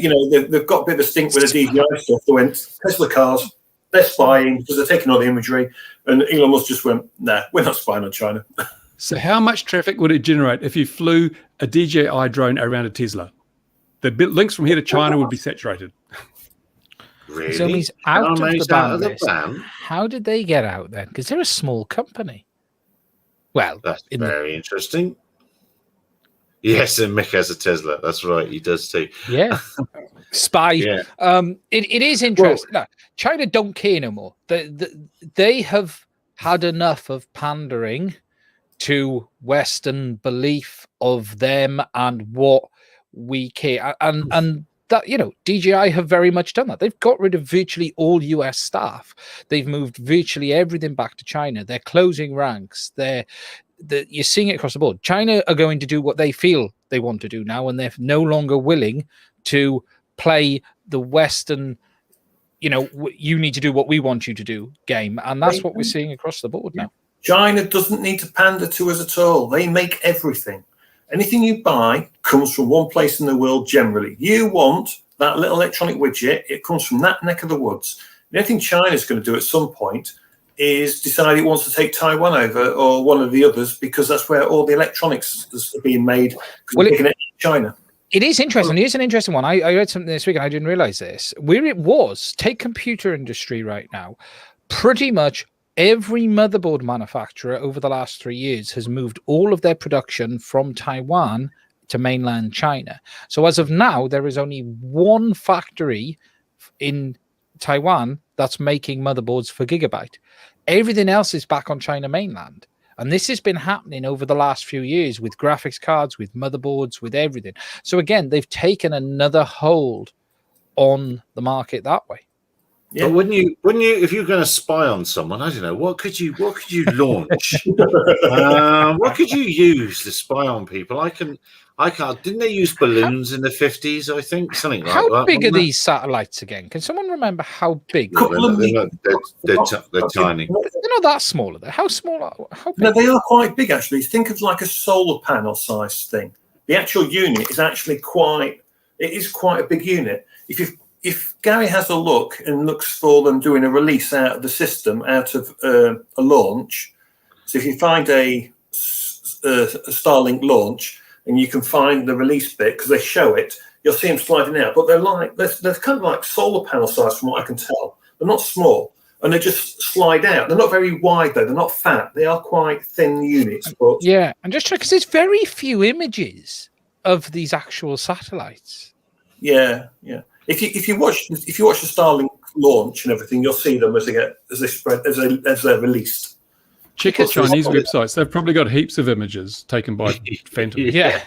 Speaker 1: they've got a bit of a stink with the DJI stuff. They went, Tesla cars, they're spying because they're taking all the imagery. And Elon Musk just went, nah, we're not spying on China.
Speaker 2: So how much traffic would it generate if you flew a DJI drone around a Tesla? The links from here to China would be saturated.
Speaker 3: Really?
Speaker 4: So he's out of the ban. How did they get out then? Because they're a small company. Well,
Speaker 3: that's very interesting. Yes, and Mick has a Tesla. That's right, he does too.
Speaker 4: Yeah, spy. Yeah. It is interesting. Well, no, China don't care no more. They have had enough of pandering to Western belief of them and what we care, and that DJI have very much done that. They've got rid of virtually all US staff. They've moved virtually everything back to China. They're closing ranks. You're seeing it across the board. China are going to do what they feel they want to do now, and they're no longer willing to play the Western, you need to do what we want you to do game. And that's what we're seeing across the board now.
Speaker 1: China doesn't need to pander to us at all. They make everything. Anything you buy comes from one place in the world generally. You want that little electronic widget, it comes from that neck of the woods. The only thing China's going to do at some point is decide it wants to take Taiwan over or one of the others, because that's where all the electronics is being made. Well, China.
Speaker 4: It is interesting. Here's an interesting one. I read something this week and I didn't realize this. Where it was, take computer industry right now, pretty much every motherboard manufacturer over the last 3 years has moved all of their production from Taiwan to mainland China. So as of now, there is only one factory in Taiwan that's making motherboards for Gigabyte. Everything else is back on China mainland. And this has been happening over the last few years with graphics cards, with motherboards, with everything. So again, they've taken another hold on the market that way.
Speaker 3: Yeah. But wouldn't you, if you're going to spy on someone, I don't know, what could you launch? What could you use to spy on people? I can't. Didn't they use balloons in the 50s? I think something like that.
Speaker 4: How big are these satellites again? Can someone remember how big?
Speaker 3: They're tiny.
Speaker 4: They're not that small, are they? How small? How big?
Speaker 1: No, they are quite big actually. Think of like a solar panel size thing. The actual unit is actually quite a big unit. If Gary has a look and looks for them doing a release out of the system, out of a launch, so if you find a Starlink launch and you can find the release bit because they show it, you'll see them sliding out. But they're kind of like solar panel size from what I can tell. They're not small and they just slide out. They're not very wide though. They're not fat. They are quite thin units. But
Speaker 4: yeah, and just check because there's very few images of these actual satellites.
Speaker 1: Yeah. If you watch the Starlink launch and everything, you'll see them as they're released.
Speaker 2: Check the Chinese websites; they've probably got heaps of images taken by Phantom.
Speaker 4: Yeah,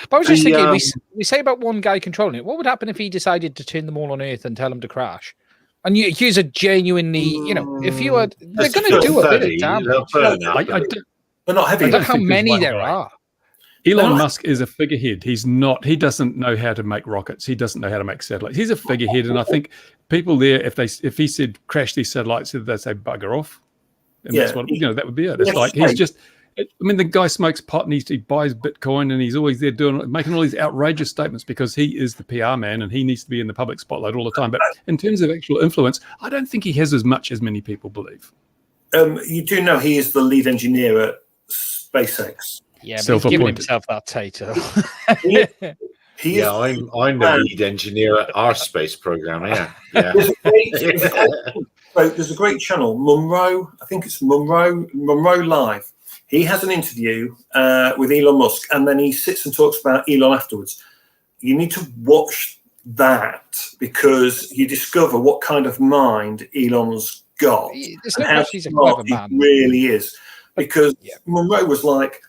Speaker 4: but I was just thinking, we say about one guy controlling it. What would happen if he decided to turn them all on Earth and tell them to crash? And you use a genuinely, if you had, they're going to do a bit of damage.
Speaker 1: They're not heavy.
Speaker 4: I don't know how many there are.
Speaker 2: Elon Musk is a figurehead. He doesn't know how to make rockets. He doesn't know how to make satellites. He's a figurehead. And I think people there, if he said crash these satellites, they'd say bugger off. And that's what, that would be it. It's like, he's just, the guy smokes pot and he buys Bitcoin and he's always there making all these outrageous statements because he is the PR man and he needs to be in the public spotlight all the time. But in terms of actual influence, I don't think he has as much as many people believe. You
Speaker 1: do know he is the lead engineer at SpaceX.
Speaker 4: Yeah, but he's giving himself that title.
Speaker 3: I'm the lead engineer at our space program. Yeah.
Speaker 1: There's a great channel, Munro. I think it's Munro Live. He has an interview with Elon Musk, and then he sits and talks about Elon afterwards. you need to watch that, because you discover what kind of mind Elon's got
Speaker 4: There's
Speaker 1: and
Speaker 4: no
Speaker 1: how
Speaker 4: question he's a
Speaker 1: smart
Speaker 4: clever
Speaker 1: he
Speaker 4: man.
Speaker 1: really is. Because
Speaker 4: Yeah.
Speaker 1: Monroe was like,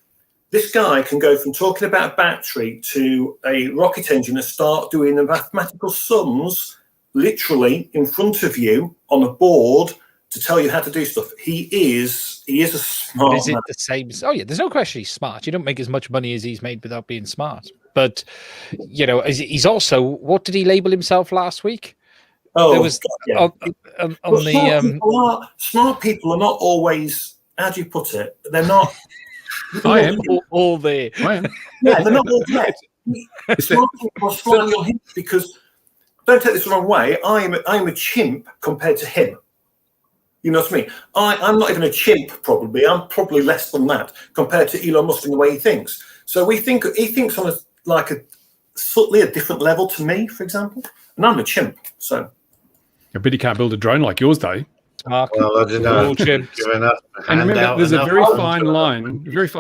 Speaker 1: this guy can go from talking about battery to a rocket engine and start doing the mathematical sums literally in front of you on a board to tell you how to do stuff. He is a smart
Speaker 4: But is it
Speaker 1: man.
Speaker 4: the same? Oh yeah, there's no question he's smart. You don't make as much money as he's made without being smart. But you know, he's also, what did he label himself last week?
Speaker 1: Oh,
Speaker 4: There was
Speaker 1: God, yeah.
Speaker 4: on the
Speaker 1: Smart people are not always, how do you put it? They're not.
Speaker 2: I am.
Speaker 4: all there.
Speaker 2: I am.
Speaker 1: Yeah, they're not all there.
Speaker 2: It's
Speaker 1: Smart people are slightly on him, because, don't take this the wrong way, I'm a chimp compared to him. You know what I mean? I'm not even a chimp, probably. I'm probably less than that compared to Elon Musk in the way he thinks. So he thinks on a slightly a different level to me, for example. And I'm a chimp. So
Speaker 2: I bet he can't build a drone like yours, though.
Speaker 4: Mark,
Speaker 3: Well, I don't
Speaker 4: we're
Speaker 3: know.
Speaker 4: all chimps.
Speaker 3: Giving up,
Speaker 2: And remember,
Speaker 3: handout
Speaker 2: there's a
Speaker 3: enough
Speaker 2: very
Speaker 3: funds
Speaker 2: fine
Speaker 3: for-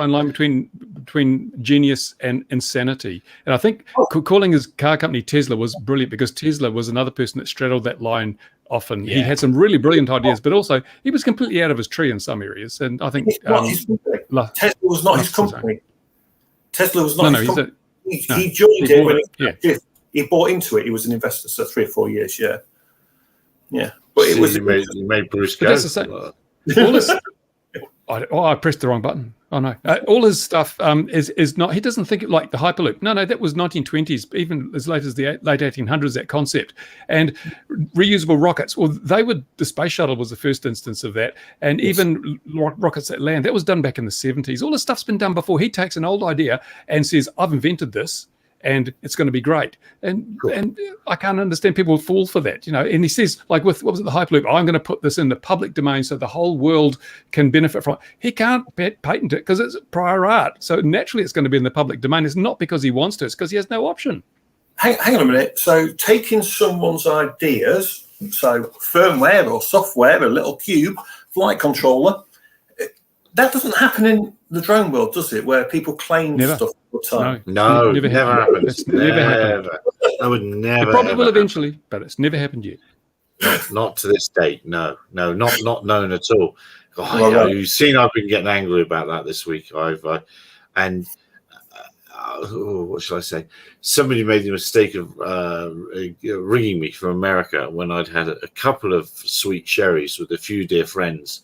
Speaker 2: line between genius and insanity. And I think calling his car company Tesla was brilliant, because Tesla was another person that straddled that line often. He
Speaker 4: Yeah.
Speaker 2: had some really brilliant ideas, but also he was completely out of his tree in some areas. And I think
Speaker 1: it's not his company. Tesla was not his company. Tesla was not his company. He joined it when he bought into it. He was an investor, so 3 or 4 years, yeah. But it was
Speaker 3: you made Bruce go.
Speaker 2: But that's the same. All his, I pressed the wrong button. Oh no! All his stuff is not. He doesn't think it like the Hyperloop. No, that was 1920s, even as late as the late 1800s. That concept and reusable rockets. Well, the space shuttle was the first instance of that, and even rockets that land. That was done back in the 70s. All this stuff's been done before. He takes an old idea and says, "I've invented this, and it's going to be great." And I can't understand people fall for that, you know. And he says, like with what was it, the Hyperloop? I'm going to put this in the public domain so the whole world can benefit from it. He can't patent it because it's prior art. So naturally, it's going to be in the public domain. It's not because he wants to; it's because he has no option.
Speaker 1: Hang on a minute. So taking someone's ideas, so firmware or software, a little cube, flight controller, that doesn't happen in the drone world, does it? Where people claim stuff all the time.
Speaker 3: No, never happened.
Speaker 2: It's never happened.
Speaker 3: I would never.
Speaker 2: It probably will eventually, but it's never happened yet.
Speaker 3: Not to this date. No, not known at all. Oh, you've seen, I've been getting angry about that this week. What shall I say? Somebody made the mistake of ringing me from America when I'd had a couple of sweet cherries with a few dear friends.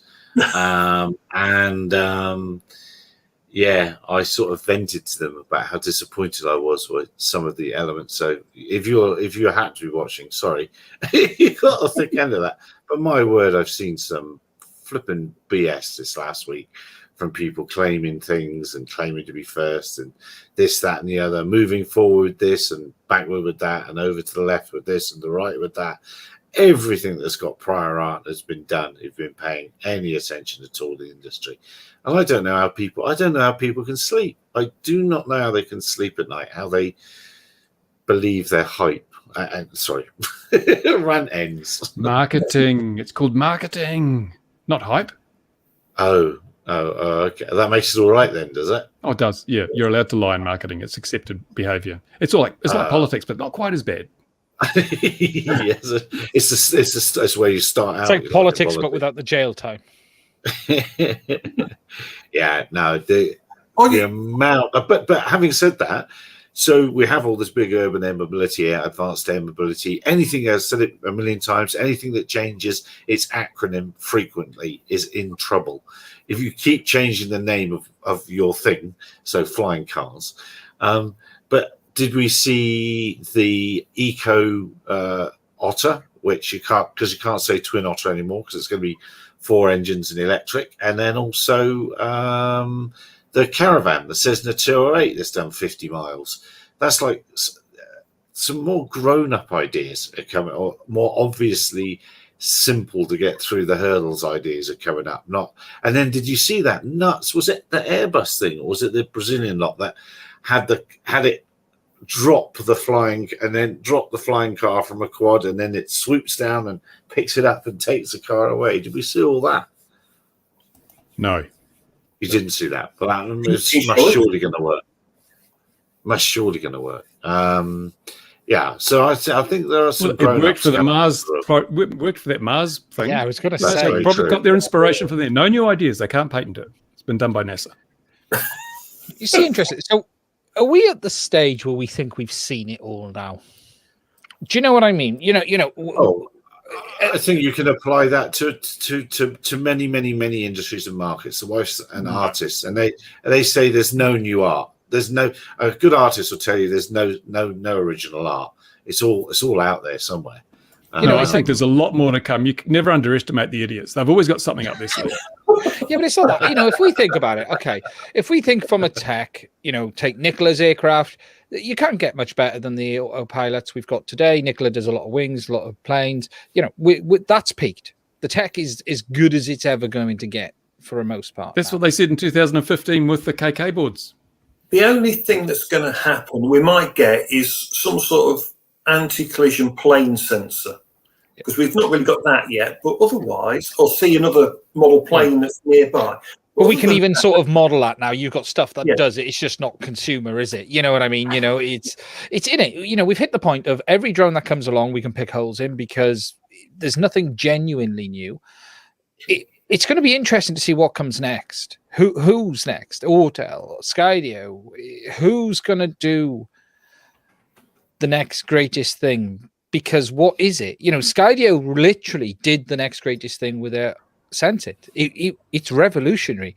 Speaker 3: Yeah, I sort of vented to them about how disappointed I was with some of the elements. So if you happen to be watching, sorry, you got the thick end of that. But my word, I've seen some flipping BS this last week from people claiming things and claiming to be first and this, that, and the other, moving forward this and backward with that and over to the left with this and the right with that. Everything that's got prior art has been done if you've been paying any attention at all to the industry. And I don't know how people can sleep. I do not know how they can sleep at night, how they believe their hype. Sorry, rant ends.
Speaker 2: Marketing. It's called marketing, not hype.
Speaker 3: Oh, okay. That makes it all right then, does it?
Speaker 2: Oh, it does. Yeah, you're allowed to lie in marketing. It's accepted behavior. It's like politics, but not quite as bad.
Speaker 3: Yes, it's where you start out.
Speaker 4: It's like politics, but without the jail time.
Speaker 3: Yeah, no, the amount. But having said that, so we have all this big urban air mobility, advanced air mobility. Anything, I've said it a million times, anything that changes its acronym frequently is in trouble. If you keep changing the name of your thing, so flying cars, but. Did we see the Eco Otter, which you can't, because you can't say Twin Otter anymore because it's going to be 4 engines and electric, and then also the Caravan, the Cessna 208 that's done 50 miles. That's like some more grown-up ideas are coming, or more obviously simple to get through the hurdles ideas are coming up. And then did you see that nuts? Was it the Airbus thing, or was it the Brazilian lot that had it? Drop the flying car from a quad, and then it swoops down and picks it up and takes the car away. Did we see all that?
Speaker 2: No,
Speaker 3: you didn't see that. But that must surely going to work. Must surely going to work. Yeah, so I think there are some.
Speaker 2: It worked for the Mars. Worked for that Mars thing.
Speaker 4: Yeah, I was going to
Speaker 3: That's
Speaker 4: say.
Speaker 3: very
Speaker 2: Probably
Speaker 3: true.
Speaker 2: got their inspiration from there. No new ideas. They can't patent it. It's been done by NASA.
Speaker 4: You see, interesting. So, are we at the stage where we think we've seen it all now? Do you know what I mean?
Speaker 3: I think you can apply that to many industries and markets, the wives and artists, and they say there's no new art. There's no a good artist will tell you there's no original art. It's all out there somewhere.
Speaker 2: I think there's a lot more to come. You can never underestimate the idiots. They've always got something up their sleeve.
Speaker 4: Yeah, but it's not that. If we think about it, okay, if we think from a tech, take Nikola's aircraft, you can't get much better than the autopilots we've got today. Nikola does a lot of wings, a lot of planes. That's peaked. The tech is as good as it's ever going to get for the most part.
Speaker 2: That's what they said in 2015 with the KK boards.
Speaker 1: The only thing that's going to happen, we might get, is some sort of anti-collision plane sensor, because we've not really got that yet. But otherwise, I'll see another model plane that's nearby.
Speaker 4: Well, we can even sort of model that now. You've got stuff that does it. It's just not consumer, is it? You know what I mean? It's in it. We've hit the point of every drone that comes along, we can pick holes in because there's nothing genuinely new. It's going to be interesting to see what comes next. Who's next? Autel, Skydio. Who's going to do the next greatest thing? Because what is it? Skydio literally did the next greatest thing with their Sensit. It's revolutionary.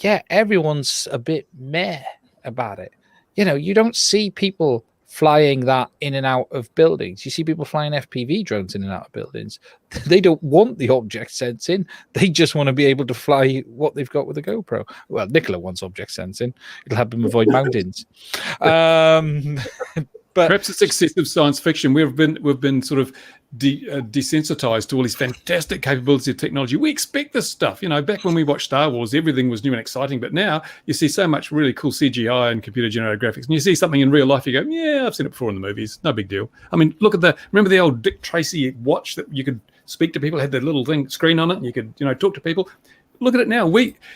Speaker 4: Yeah, everyone's a bit meh about it. You don't see people flying that in and out of buildings. You see people flying FPV drones in and out of buildings. They don't want the object sensing. They just want to be able to fly what they've got with a GoPro. Well, Nicola wants object sensing. It'll help them avoid mountains. But
Speaker 2: perhaps it's excessive science fiction. We've been sort of desensitized to all these fantastic capabilities of technology. We expect this stuff. Back when we watched Star Wars, everything was new and exciting. But now you see so much really cool CGI and computer-generated graphics, and you see something in real life, you go, "Yeah, I've seen it before in the movies. No big deal." I mean, remember the old Dick Tracy watch that you could speak to people, had that little screen on it, and you could talk to people. Look at it now.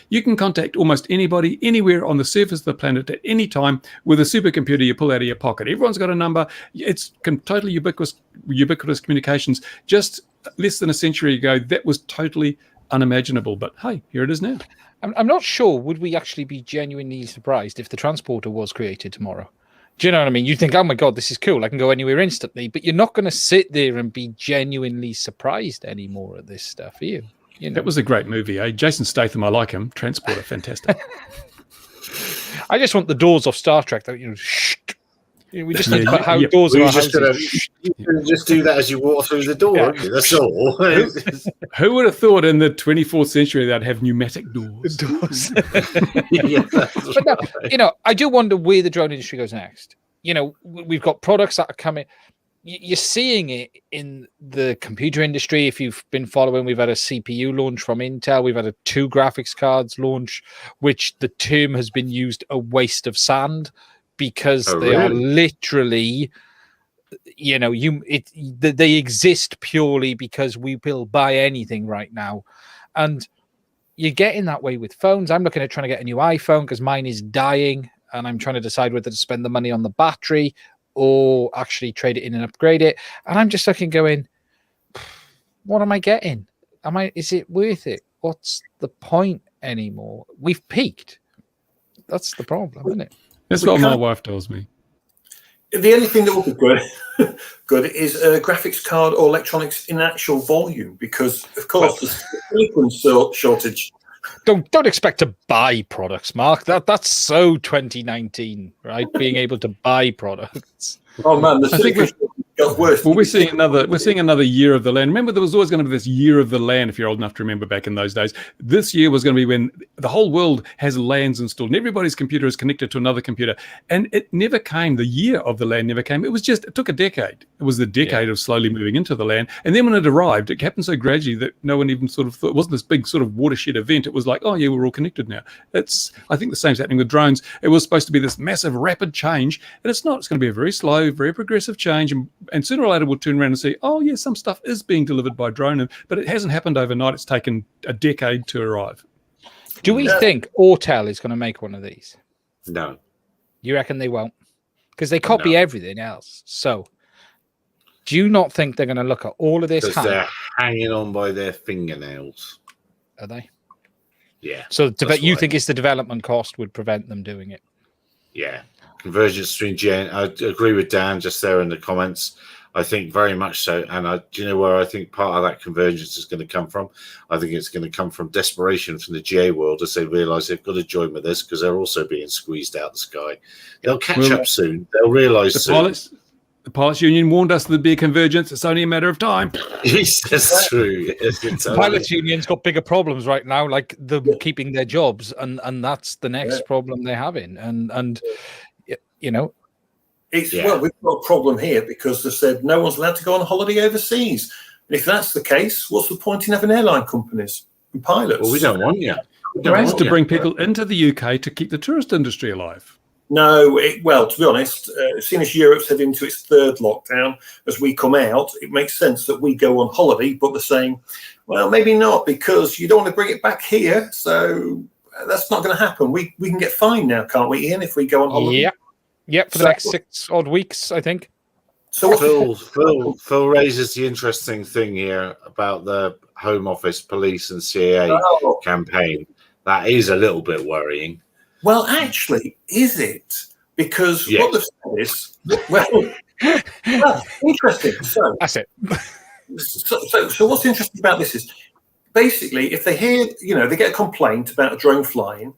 Speaker 2: You can contact almost anybody, anywhere on the surface of the planet at any time with a supercomputer you pull out of your pocket. Everyone's got a number. It's totally ubiquitous communications. Just less than a century ago, that was totally unimaginable. But hey, here it is now.
Speaker 4: I'm not sure. Would we actually be genuinely surprised if the transporter was created tomorrow? Do you know what I mean? You think, oh my God, this is cool. I can go anywhere instantly. But you're not going to sit there and be genuinely surprised anymore at this stuff, are you?
Speaker 2: That was a great movie, eh? Jason Statham, I like him. Transporter, fantastic.
Speaker 4: I just want the doors off Star Trek. We just think about how doors are.
Speaker 3: Just do that as you walk through the door. Yeah. That's all.
Speaker 2: Who would have thought in the 24th century they'd have pneumatic doors?
Speaker 4: But no, I do wonder where the drone industry goes next. We've got products that are coming. You're seeing it in the computer industry. If you've been following, we've had a CPU launch from Intel. We've had 2 graphics cards launch, which the term has been used a waste of sand because they are literally, they exist purely because we will buy anything right now. And you're getting that way with phones. I'm looking at trying to get a new iPhone because mine is dying and I'm trying to decide whether to spend the money on the battery or actually trade it in and upgrade it. And I'm just looking going, what am I getting? Is it worth it? What's the point anymore? We've peaked. That's the problem, isn't it?
Speaker 2: That's what my wife tells me.
Speaker 1: The only thing that would be good is a graphics card or electronics in actual volume, because of course there's a silicon shortage.
Speaker 4: Don't expect to buy products, Mark. That's so 2019, right? Being able to buy products.
Speaker 1: Oh man, the silicon got worse.
Speaker 2: Well, we're seeing another year of the LAN. Remember, there was always going to be this year of the LAN. If you're old enough to remember back in those days, this year was going to be when the whole world has LANs installed, and everybody's computer is connected to another computer. And it never came. The year of the LAN never came. It took a decade. It was the decade of slowly moving into the LAN. And then when it arrived, it happened so gradually that no one even sort of thought it wasn't this big sort of watershed event. It was like, oh yeah, we're all connected now. I think the same's happening with drones. It was supposed to be this massive, rapid change, and it's not. It's going to be a very slow, very progressive change, and sooner or later we'll turn around and see, oh yeah, some stuff is being delivered by drone, but it hasn't happened overnight. It's taken a decade to arrive.
Speaker 4: Do we think Autel is going to make one of these?
Speaker 3: No.
Speaker 4: You reckon they won't? because they copy everything else. So do you not think they're going to look at all of this?
Speaker 3: Because they're hanging on by their fingernails.
Speaker 4: Are they?
Speaker 3: Yeah.
Speaker 4: So you think it's the development cost would prevent them doing it?
Speaker 3: Yeah. Convergence between Gen. I agree with Dan just there in the comments. I think very much so. And do you know where I think part of that convergence is going to come from? I think it's going to come from desperation from the GA world as they realise they've got to join with this because they're also being squeezed out the sky. They'll catch up soon. They'll realise soon.
Speaker 2: The pilots union warned us there'd be a convergence. It's only a matter of time.
Speaker 3: Yes, that's true.
Speaker 4: The pilots union's got bigger problems right now, like them keeping their jobs, and that's the next problem they're having. And you know,
Speaker 1: well, we've got a problem here because they said no one's allowed to go on holiday overseas. And if that's the case, what's the point in having airline companies and pilots?
Speaker 3: Well, we don't want you.
Speaker 2: To bring people into the UK to keep the tourist industry alive.
Speaker 1: No, well, to be honest, seeing as Europe's heading into its third lockdown, as we come out, it makes sense that we go on holiday, but they're saying, well, maybe not, because you don't want to bring it back here, so that's not going to happen. We can get fined now, can't we, Ian, if we go on holiday?
Speaker 4: Yeah, for the next 6 odd weeks, I think.
Speaker 1: So
Speaker 3: Phil raises the interesting thing here about the Home Office, police and CAA campaign. That is a little bit worrying.
Speaker 1: Well, actually, is it? Because what they've said is, well, interesting. So
Speaker 4: that's it.
Speaker 1: So what's interesting about this is, basically, if they hear, they get a complaint about a drone flying,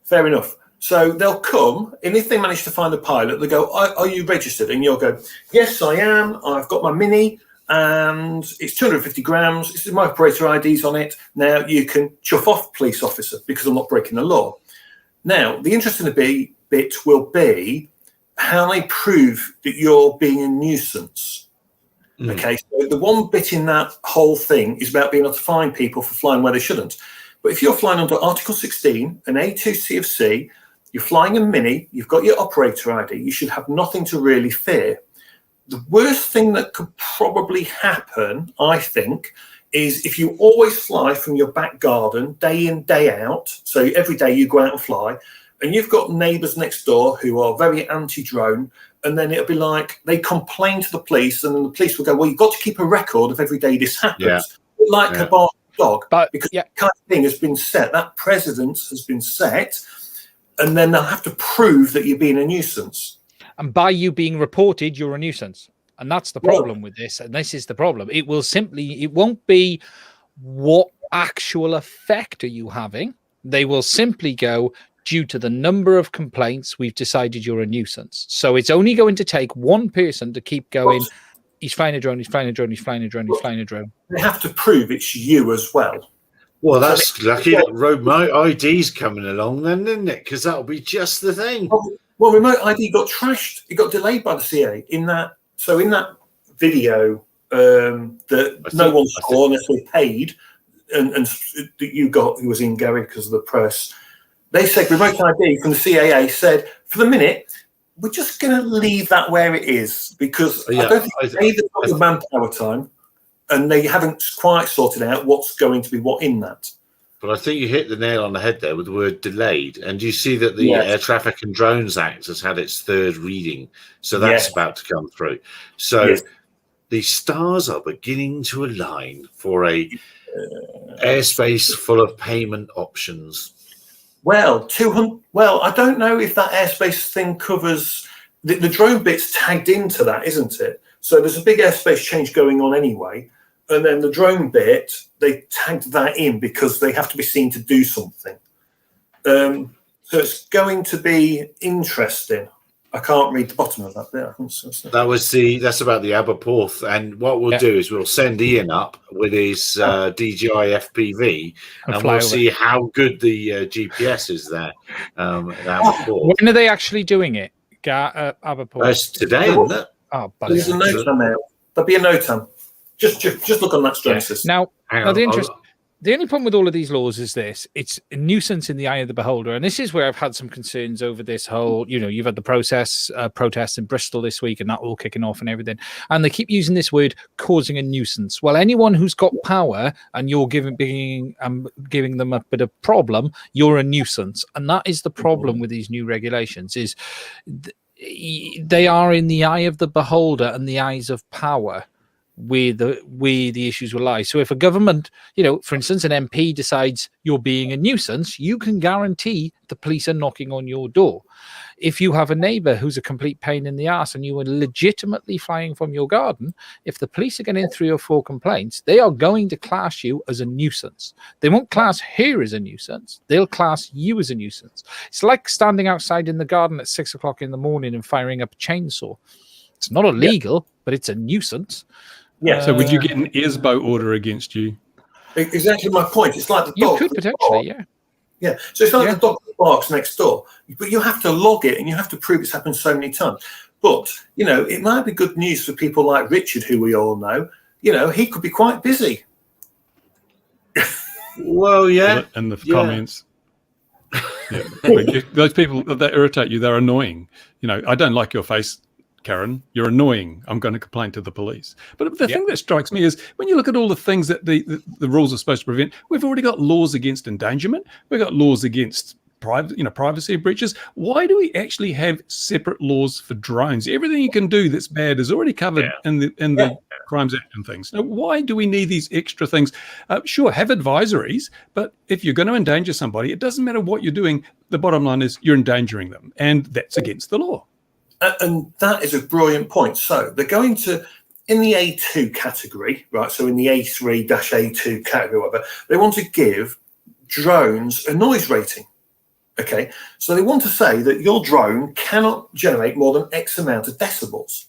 Speaker 1: fair enough. So they'll come, and if they manage to find the pilot, they go, are you registered? And you'll go, yes, I am. I've got my Mini, and it's 250 grams. This is my operator IDs on it. Now you can chuff off, police officer, because I'm not breaking the law. Now, the interesting bit will be how they prove that you're being a nuisance. Okay, so the one bit in that whole thing is about being able to fine people for flying where they shouldn't. But if you're flying under Article 16, an A2C of C, you're flying a Mini, you've got your operator ID, you should have nothing to really fear. The worst thing that could probably happen, I think, is if you always fly from your back garden day in, day out, so every day you go out and fly, and you've got neighbours next door who are very anti-drone, and then it'll be like they complain to the police, and then the police will go, well, you've got to keep a record of every day this happens. Like a bark dog, because that kind of thing has been set, that precedent has been set, and then they'll have to prove that you're being a nuisance.
Speaker 4: And by you being reported, you're a nuisance. And that's the problem with this. And this is the problem. It won't be what actual effect are you having. They will simply go, due to the number of complaints, we've decided you're a nuisance. So it's only going to take one person to keep going, he's flying a drone, he's flying a drone, he's flying a drone, he's flying a drone.
Speaker 1: They have to prove it's you as well.
Speaker 3: Well, that's lucky that remote ID's coming along then, isn't it? Because that'll be just the thing.
Speaker 1: Well, remote ID got trashed. It got delayed by the CA in that. So in that video that no one saw unless we paid, and that you got, who was in Gary because of the press, they said remote ID from the CAA said, for the minute, we're just going to leave that where it is because I don't think they've got the manpower time and they haven't quite sorted out what's going to be what in that.
Speaker 3: But I think you hit the nail on the head there with the word delayed. And you see that the Air Traffic and Drones Act has had its third reading. So that's about to come through. So the stars are beginning to align for a airspace full of payment options.
Speaker 1: Well, 200. Well, I don't know if that airspace thing covers the drone bit's tagged into that, isn't it? So there's a big airspace change going on anyway. And then the drone bit, they tagged that in because they have to be seen to do something. So it's going to be interesting. I can't read the bottom of that bit. That's
Speaker 3: about the Aberporth. And what we'll do is we'll send Ian up with his DJI FPV and we'll see how good the GPS is there.
Speaker 1: When
Speaker 4: are they actually doing it? Aberporth?
Speaker 3: It's today, isn't it?
Speaker 4: Oh, but
Speaker 1: there's a note on there. There'll be a note on. Just look on that Genesis.
Speaker 4: Now the only problem with all of these laws is this: it's a nuisance in the eye of the beholder, and this is where I've had some concerns over this whole. You've had the protests in Bristol this week, and that all kicking off and everything, and they keep using this word causing a nuisance. Well, anyone who's got power and you're giving them a bit of problem, you're a nuisance, and that is the problem with these new regulations. Is they are in the eye of the beholder and the eyes of power where the issues will lie. So if a government, for instance, an MP decides you're being a nuisance, you can guarantee the police are knocking on your door. If you have a neighbor who's a complete pain in the ass and you are legitimately flying from your garden, if the police are getting 3 or 4 complaints, they are going to class you as a nuisance. They won't class her as a nuisance. They'll class you as a nuisance. It's like standing outside in the garden at 6 o'clock in the morning and firing up a chainsaw. It's not illegal, but it's a nuisance.
Speaker 1: Yeah.
Speaker 2: So would you get an ESBO order against you?
Speaker 1: Exactly my point. It's like the dog.
Speaker 4: You could potentially, yeah.
Speaker 1: Yeah. So it's like the dog that barks next door, but you have to log it and you have to prove it's happened so many times. But, it might be good news for people like Richard, who we all know. He could be quite busy.
Speaker 3: Well, yeah.
Speaker 2: And the comments. Yeah. Those people that irritate you, they're annoying. I don't like your face, Karen. You're annoying. I'm going to complain to the police. But the thing that strikes me is when you look at all the things that the rules are supposed to prevent, we've already got laws against endangerment. We've got laws against privacy breaches. Why do we actually have separate laws for drones? Everything you can do that's bad is already covered in the Crimes Act and things. Now, why do we need these extra things? Sure, have advisories, but if you're going to endanger somebody, it doesn't matter what you're doing. The bottom line is you're endangering them, and that's against the law.
Speaker 1: And that is a brilliant point. So they're going to, in the A2 category, right? So in the A3-A2 category, whatever, they want to give drones a noise rating. Okay. So they want to say that your drone cannot generate more than X amount of decibels.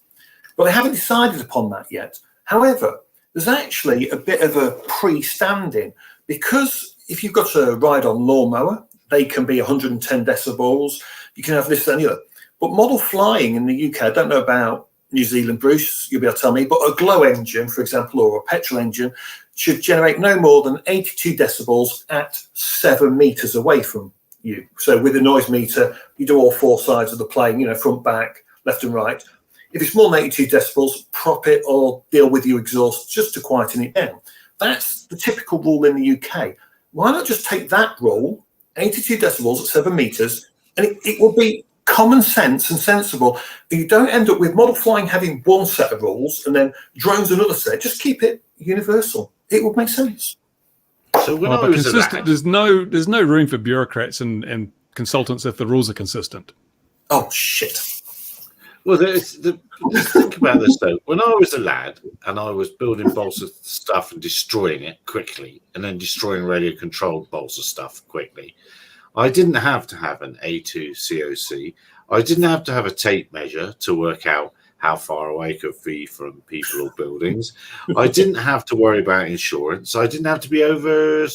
Speaker 1: But they haven't decided upon that yet. However, there's actually a bit of a pre-standing, because if you've got a ride-on lawnmower, they can be 110 decibels. You can have this and the other. But model flying in the UK, I don't know about New Zealand, Bruce, you'll be able to tell me, but a glow engine, for example, or a petrol engine should generate no more than 82 decibels at 7 meters away from you. So with a noise meter, you do all 4 sides of the plane, front, back, left and right. If it's more than 82 decibels, prop it or deal with your exhaust just to quieten it down. That's the typical rule in the UK. Why not just take that rule, 82 decibels at 7 meters, and it will be common sense and sensible. You don't end up with model flying having one set of rules and then drones another set. Just keep it universal. It would make sense.
Speaker 3: So when I was
Speaker 2: consistent, there's no room for bureaucrats and consultants if the rules are consistent.
Speaker 1: Oh shit.
Speaker 3: Well, think about this though. When I was a lad and I was building bolts of stuff and destroying it quickly, and then destroying radio-controlled bolts of stuff quickly, I didn't have to have an A2 COC. I didn't have to have a tape measure to work out how far away I could be from people or buildings. I didn't have to worry about insurance. I didn't have to be over.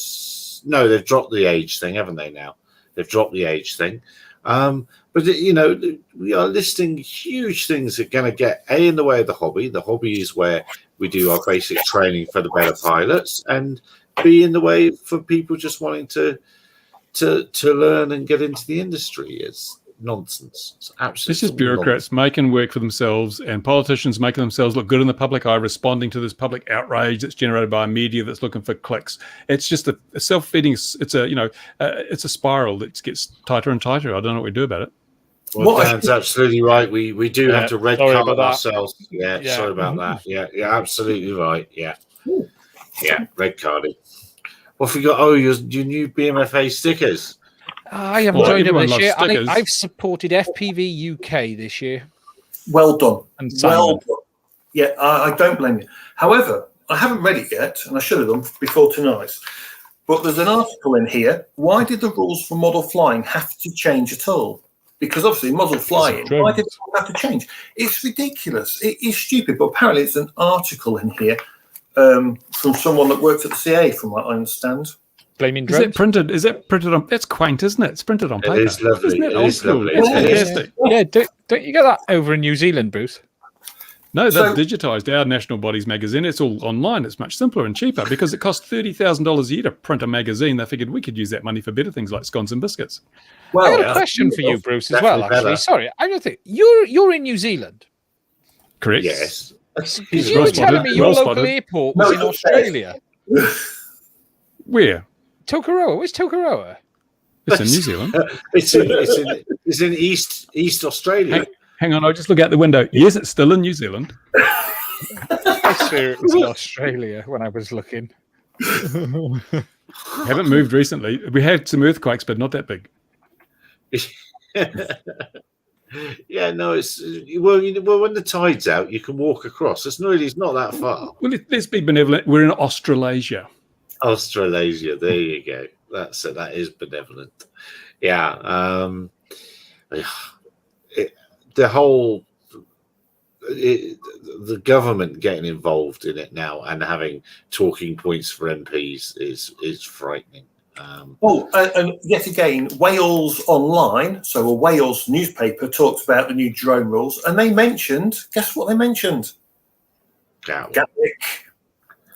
Speaker 3: No, they've dropped the age thing, haven't they now? They've dropped the age thing. But, we are listing huge things that are going to get in the way of the hobby. The hobby is where we do our basic training for the better pilots, and B, in the way for people just wanting to learn and get into the industry. It's nonsense. It's absolutely.
Speaker 2: This is bureaucrats making work for themselves and politicians making themselves look good in the public eye, responding to this public outrage that's generated by a media that's looking for clicks. It's just a self-feeding. It's a spiral that gets tighter and tighter. I don't know what we do about it.
Speaker 3: Well, Dan's absolutely right. We do have to red card ourselves. Yeah, sorry about that. Yeah, absolutely right. Yeah, red carding. What have you got? Oh, your new BMFA stickers.
Speaker 4: I haven't joined them this year. I've supported FPV UK this year.
Speaker 1: Well done.
Speaker 4: And
Speaker 1: well done. Yeah, I don't blame you. However, I haven't read it yet, and I should have done before tonight. But there's an article in here. Why did the rules for model flying have to change at all? Because obviously model flying, why did it have to change? It's ridiculous. It is stupid, but apparently it's an article in here from someone that works at the CA, from what I understand.
Speaker 4: Blaming drones.
Speaker 2: Is it printed on? That's quaint, isn't it? It's printed on paper.
Speaker 3: It is lovely.
Speaker 2: Isn't it?
Speaker 3: It is lovely.
Speaker 2: It's fantastic.
Speaker 4: Yeah, don't you get that over in New Zealand, Bruce?
Speaker 2: No, they've digitised our National Bodies magazine. It's all online. It's much simpler and cheaper because it costs $30,000 a year to print a magazine. They figured we could use that money for better things like scones and biscuits.
Speaker 4: Well, I got a question for you, Bruce, as well. Actually, sorry, I don't think you're in New Zealand.
Speaker 2: Correct.
Speaker 3: Yes.
Speaker 4: Because you were telling me your local airport was in Australia.
Speaker 2: Where?
Speaker 4: Tokoroa. Where's Tokoroa?
Speaker 2: It's in New Zealand.
Speaker 3: It's in East Australia.
Speaker 2: Hang on, I'll just look out the window. Yes, it's still in New Zealand.
Speaker 4: I swear it was in Australia when I was looking.
Speaker 2: Haven't moved recently. We had some earthquakes, but not that big.
Speaker 3: Yeah, no, it's well, when the tide's out, you can walk across. It's not that far.
Speaker 2: Well, let's be benevolent. We're in Australasia.
Speaker 3: Australasia, there you go. That is benevolent. Yeah, the government getting involved in it now and having talking points for MPs is frightening.
Speaker 1: And yet again, Wales Online, so a Wales newspaper, talked about the new drone rules, and they mentioned, guess what they mentioned? Gatwick.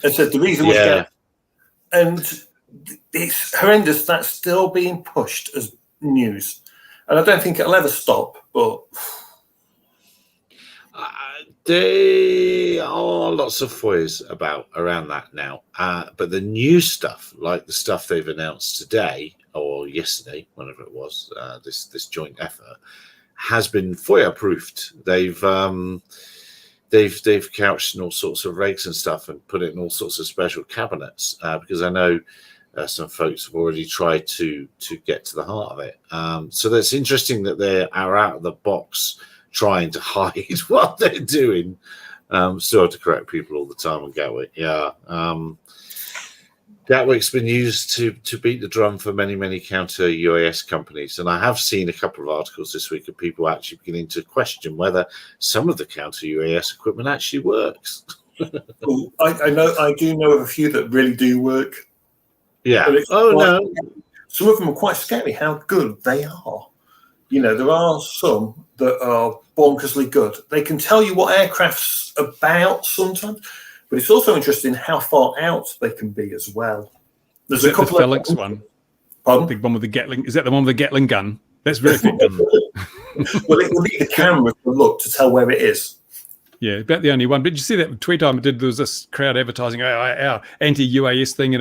Speaker 1: And said the reason was Gatwick. And it's horrendous. That's still being pushed as news. And I don't think it'll ever stop, but...
Speaker 3: There are lots of foils around that now, but the new stuff, like the stuff they've announced today or yesterday, whenever it was, this joint effort, has been FOIA proofed. They've couched in all sorts of regs and stuff and put it in all sorts of special cabinets because I know some folks have already tried to get to the heart of it. So that's interesting that they are out of the box trying to hide what they're doing. Still have to correct people all the time on Gatwick. Yeah. Gatwick's been used to beat the drum for many counter UAS companies. And I have seen a couple of articles this week of people actually beginning to question whether some of the counter UAS equipment actually works.
Speaker 1: Well, I do know of a few that really do work.
Speaker 3: Yeah. No.
Speaker 1: Some of them are quite scary how good they are. You know, there are some that are bonkersly good. They can tell you what aircraft's about sometimes, but it's also interesting how far out they can be as well. There's a couple
Speaker 2: of Felix one.
Speaker 1: Pardon?
Speaker 2: Big one with the Gatling. Is that the one with the Gatling gun? That's very effective.
Speaker 1: Well, it will need a camera to look to tell where it is.
Speaker 2: Yeah, about the only one. But did you see that tweet I did? There was this crowd advertising our anti-UAS thing,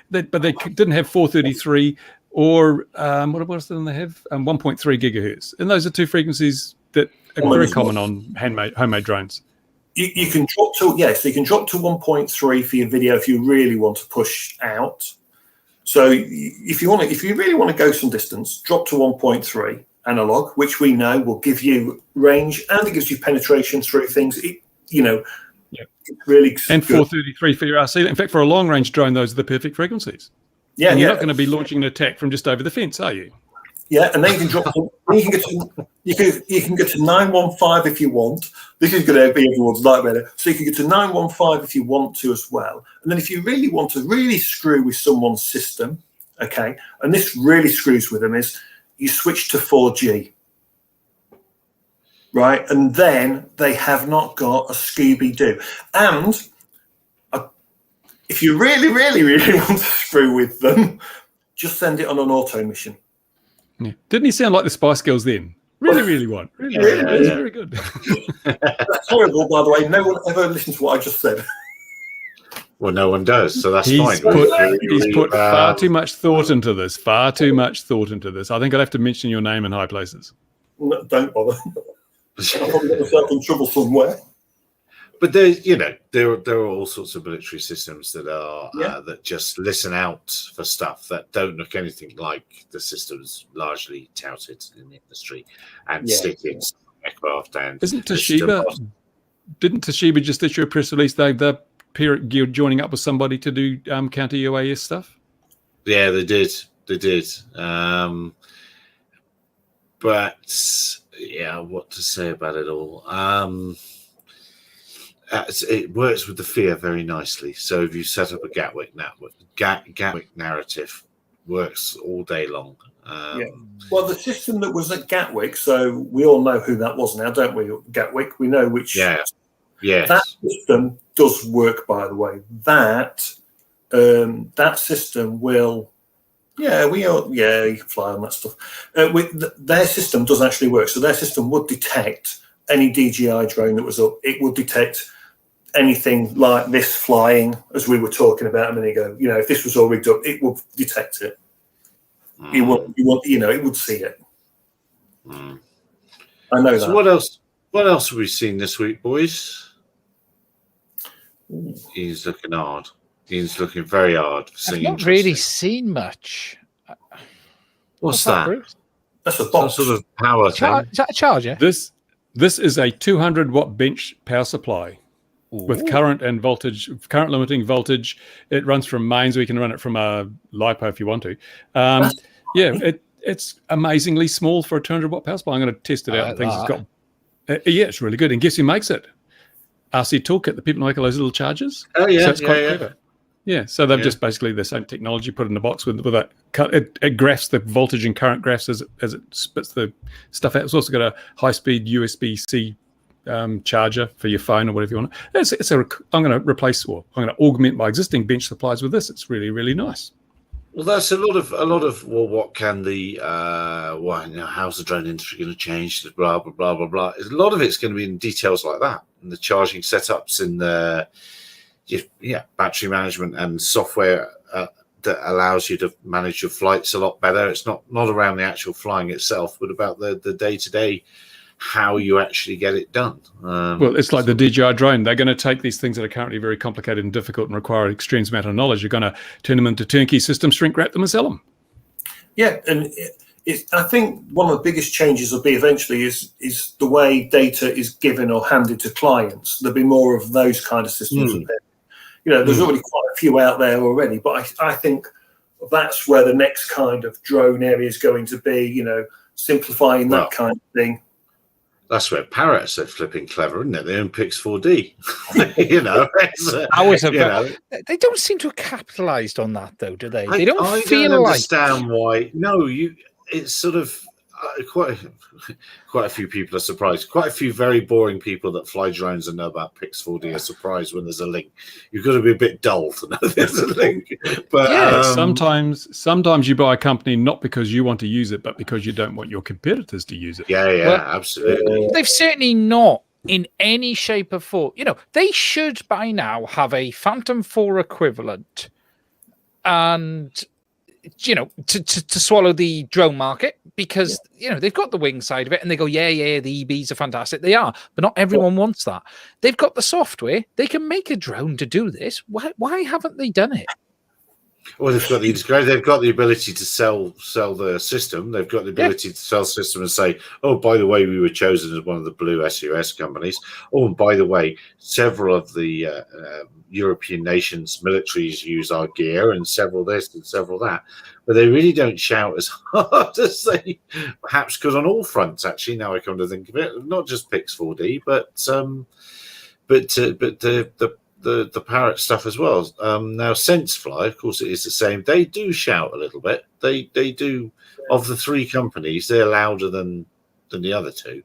Speaker 2: but they didn't have 433 or what else did they have? 1.3 gigahertz, and those are two frequencies that are very common on homemade drones.
Speaker 1: You can drop to you can drop to 1.3 for your video if you really want to push out. So if you really want to go some distance, drop to 1.3 analog, which we know will give you range and it gives you penetration through things. It's really
Speaker 2: and
Speaker 1: good.
Speaker 2: 433 for your RC. In fact, for a long range drone, those are the perfect frequencies.
Speaker 1: Yeah,
Speaker 2: and you're not going to be launching an attack from just over the fence, are you?
Speaker 1: Yeah, and then you can drop. You can get to 915 if you want. This is going to be everyone's nightmare. So you can get to 915 if you want to as well. And then if you really want to really screw with someone's system, okay, and this really screws with them, is you switch to 4G, right? And then they have not got a Scooby-Doo. And if you really want to screw with them, just send it on an auto mission.
Speaker 2: Yeah. Didn't he sound like the Spice Girls then? Really want. Really. That's very good.
Speaker 1: That's horrible, by the way. No one ever listened to what I just said.
Speaker 3: Well, no one does, so that's
Speaker 2: fine. He's put far too much thought into this. I think I'll have to mention your name in high places.
Speaker 1: No, don't bother. I'll probably get myself in trouble somewhere.
Speaker 3: But there are all sorts of military systems that are that just listen out for stuff that don't look anything like the systems largely touted in the industry and stick in aircraft. And
Speaker 2: didn't Toshiba just issue a press release? They're joining up with somebody to do counter UAS stuff.
Speaker 3: Yeah, they did. But what to say about it all? It works with the fear very nicely. So if you set up a Gatwick narrative, works all day long.
Speaker 1: Well, the system that was at Gatwick, so we all know who that was now, don't we? Gatwick, we know which.
Speaker 3: Yeah. Yes.
Speaker 1: That system does work, by the way. That system will. You can fly on that stuff. Their system does actually work. So their system would detect any DJI drone that was up. It would detect anything like this flying, as we were talking about a minute ago. You know, if this was all rigged up, it would detect it. It would see it. I know
Speaker 3: So
Speaker 1: that.
Speaker 3: what else? What else have we seen this week, boys? He's looking hard. He's looking very hard.
Speaker 4: I've not really seen much.
Speaker 3: What's that?
Speaker 4: Bruce?
Speaker 1: That's a
Speaker 3: Some
Speaker 1: box.
Speaker 3: sort of power thing.
Speaker 4: Is that a charger?
Speaker 2: This is a 200-watt bench power supply with current limiting voltage. It runs from mains, or you can run it from a LiPo if you want to. It's amazingly small for a 200-watt power supply. I'm going to test it out and things. It's got it's really good. And guess who makes it? RC Toolkit, the people who make all those little chargers.
Speaker 3: Oh yeah,
Speaker 2: so it's quite clever. Yeah, so they've just basically the same technology put in the box with that. It graphs the voltage and current graphs as it spits the stuff out. It's also got a high-speed USB-C charger for your phone or whatever you want. I'm going to augment my existing bench supplies with this. It's really, really nice.
Speaker 3: Well, that's a lot of. Well, what can the how's the drone industry going to change? Blah blah blah blah blah. A lot of it's going to be in details like that, and the charging setups, in the battery management and software that allows you to manage your flights a lot better. It's not around the actual flying itself, but about the day-to-day, how you actually get it done.
Speaker 2: Well, it's like the DJI drone. They're going to take these things that are currently very complicated and difficult and require an extreme amount of knowledge. You're going to turn them into turnkey systems, shrink wrap them, and sell them. Yeah,
Speaker 1: and I think one of the biggest changes will be eventually is the way data is given or handed to clients. There'll be more of those kind of systems. There's already quite a few out there already, but I think that's where the next kind of drone area is going to be, simplifying that kind of thing.
Speaker 3: That's where Parrots are flipping clever, isn't it? They own Pix 4D.
Speaker 4: They don't seem to have capitalized on that, though, do they? They don't
Speaker 3: I
Speaker 4: feel
Speaker 3: don't
Speaker 4: like...
Speaker 3: understand why. No, it's sort of quite a few people are surprised. Quite a few very boring people that fly drones and know about Pix 4D are surprised when there's a link. You've got to be a bit dull to know there's a link. But
Speaker 2: sometimes you buy a company not because you want to use it, but because you don't want your competitors to use it.
Speaker 3: Absolutely.
Speaker 4: They've certainly not in any shape or form. They should by now have a Phantom 4 equivalent and to swallow the drone market, because they've got the wing side of it and they go, the EBs are fantastic. They are, but not everyone wants that. They've got the software. They can make a drone to do this. Why haven't they done it?
Speaker 3: Well, they've got the integrator. They've got the ability to sell the system. They've got the ability to sell system and say, oh, by the way, we were chosen as one of the blue SUS companies. Oh, and by the way, several of the European nations' militaries use our gear, and several this and several that. But they really don't shout as hard as they perhaps could on all fronts. Actually, now I come to think of it, not just Pix 4D, but the Parrot stuff as well. Now, SenseFly, of course, it is the same. They do shout a little bit. They do. Of the three companies, they're louder than the other two.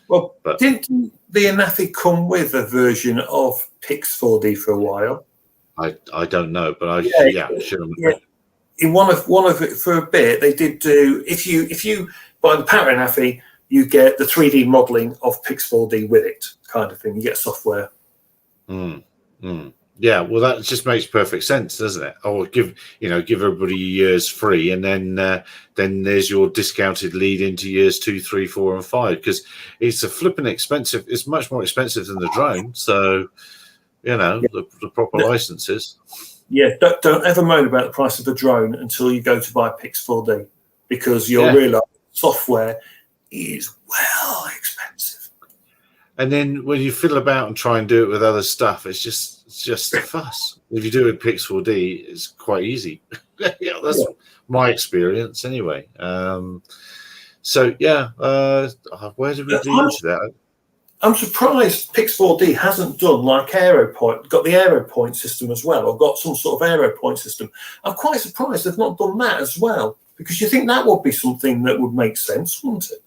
Speaker 1: Well, didn't the Anafi come with a version of Pix 4D for a while?
Speaker 3: I don't know, but I'm sure.
Speaker 1: In one of it for a bit, they did do. If you buy the Parrot Anafi, you get the 3D modeling of Pix 4D with it, kind of thing. You get software.
Speaker 3: Yeah, well, that just makes perfect sense, doesn't it? Or give everybody years free, and then there's your discounted lead into years 2, 3, 4, and 5, because it's a flipping expensive. It's much more expensive than the drone, so the proper licenses.
Speaker 1: Yeah, don't ever moan about the price of the drone until you go to buy Pix 4D, because you'll realise software is well expensive. And
Speaker 3: then when you fiddle about and try and do it with other stuff, it's just a fuss. If you do it with Pix 4D, it's quite easy. That's my experience anyway. Where did we do that?
Speaker 1: I'm surprised Pix 4D hasn't done like AeroPoint, got the AeroPoint system as well, or got some sort of AeroPoint system. I'm quite surprised they've not done that as well, because you think that would be something that would make sense, wouldn't it?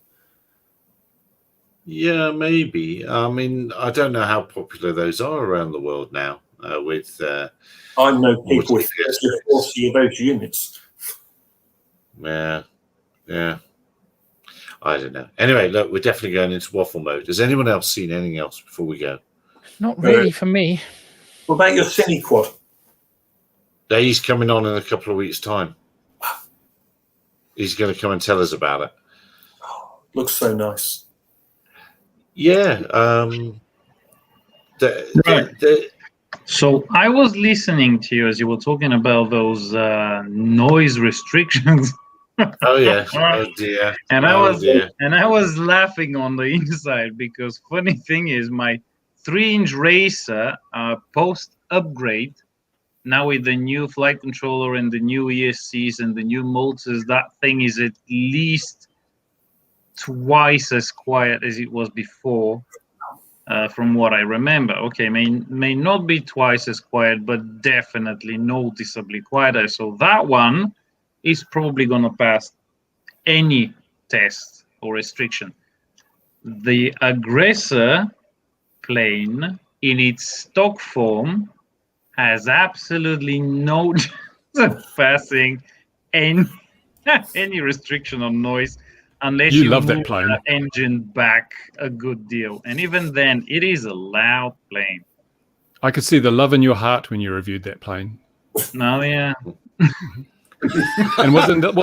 Speaker 3: Yeah, maybe. I mean, I don't know how popular those are around the world now. I
Speaker 1: know people with 40 of those units.
Speaker 3: Yeah. I don't know. Anyway, look, we're definitely going into waffle mode. Has anyone else seen anything else before we go?
Speaker 4: Not really for me.
Speaker 1: What about your Cine Quad?
Speaker 3: He's coming on in a couple of weeks' time. He's going to come and tell us about it.
Speaker 1: Oh, looks so nice.
Speaker 3: Yeah.
Speaker 5: So I was listening to you as you were talking about those noise restrictions.
Speaker 3: Oh yeah. Oh dear.
Speaker 5: And
Speaker 3: dear.
Speaker 5: I was laughing on the inside because funny thing is my 3-inch racer post upgrade now with the new flight controller and the new ESCs and the new motors, that thing is at least twice as quiet as it was before. From what I remember, okay, may not be twice as quiet, but definitely noticeably quieter. So that one is probably going to pass any test or restriction. The Aggressor plane in its stock form has absolutely no chance of passing any restriction on noise unless
Speaker 2: You
Speaker 5: you
Speaker 2: love that
Speaker 5: move
Speaker 2: plane.
Speaker 5: the engine back a good deal. And even then, it is a loud plane.
Speaker 2: I could see the love in your heart when you reviewed that plane.
Speaker 5: No, yeah.
Speaker 2: And what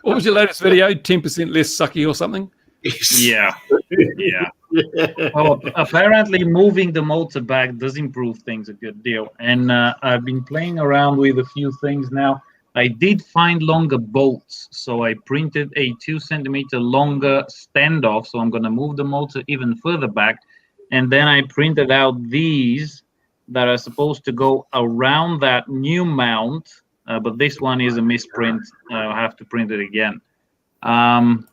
Speaker 2: was your latest video? 10% less sucky or something?
Speaker 5: Yeah. Yeah. Well, apparently moving the motor back does improve things a good deal. And I've been playing around with a few things now. I did find longer bolts, so I printed a 2 centimeter longer standoff. So I'm going to move the motor even further back. And then I printed out these that are supposed to go around that new mount. But this one is a misprint. I'll have to print it again. And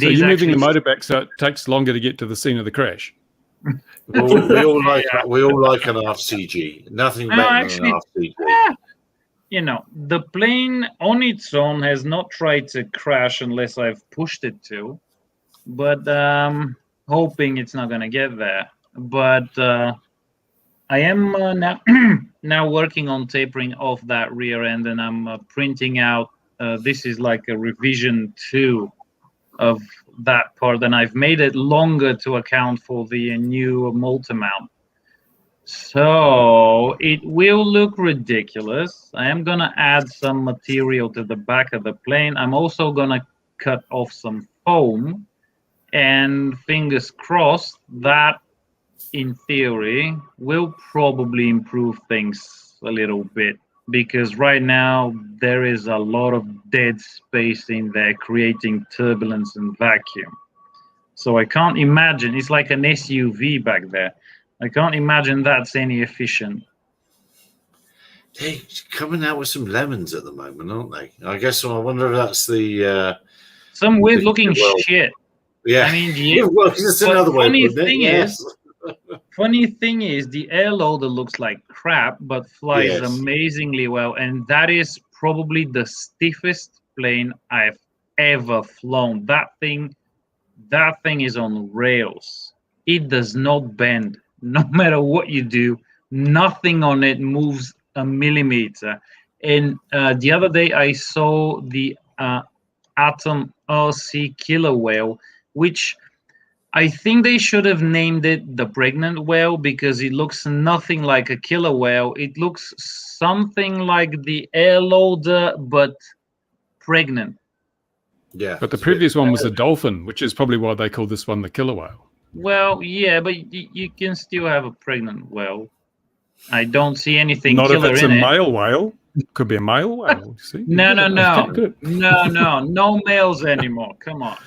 Speaker 2: so you're moving the motor back so it takes longer to get to the scene of the crash.
Speaker 3: Well, we all like an RCG. Nothing better than an RCG.
Speaker 5: You know, the plane on its own has not tried to crash unless I've pushed it to, but hoping it's not going to get there. But I am now working on tapering off that rear end, and I'm printing out. This is like a revision 2 of that part, and I've made it longer to account for the new motor mount. So it will look ridiculous. I am going to add some material to the back of the plane. I'm also going to cut off some foam, and fingers crossed that in theory will probably improve things a little bit, because right now there is a lot of dead space in there creating turbulence and vacuum. So I can't imagine, it's like an SUV back there. I can't imagine that's any efficient.
Speaker 3: They're coming out with some lemons at the moment, aren't they? I guess I wonder if that's the
Speaker 5: some weird looking shit.
Speaker 3: Yeah,
Speaker 5: I mean,
Speaker 3: well, it's another way.
Speaker 5: Funny thing is, the air loader looks like crap, but flies amazingly well, and that is probably the stiffest plane I've ever flown. That thing is on rails. It does not bend. No matter what you do, nothing on it moves a millimeter. And the other day I saw the Atom RC killer whale, which I think they should have named it the pregnant whale, because it looks nothing like a killer whale. It looks something like the air loader, but pregnant.
Speaker 3: Yeah.
Speaker 2: But the previous one was a dolphin, which is probably why they call this one the killer whale.
Speaker 5: Well, yeah, but you can still have a pregnant whale. I don't see anything
Speaker 2: Not
Speaker 5: killer
Speaker 2: if it's
Speaker 5: in
Speaker 2: a
Speaker 5: it.
Speaker 2: male whale. Could be a male whale. See?
Speaker 5: No, no males anymore. Come on,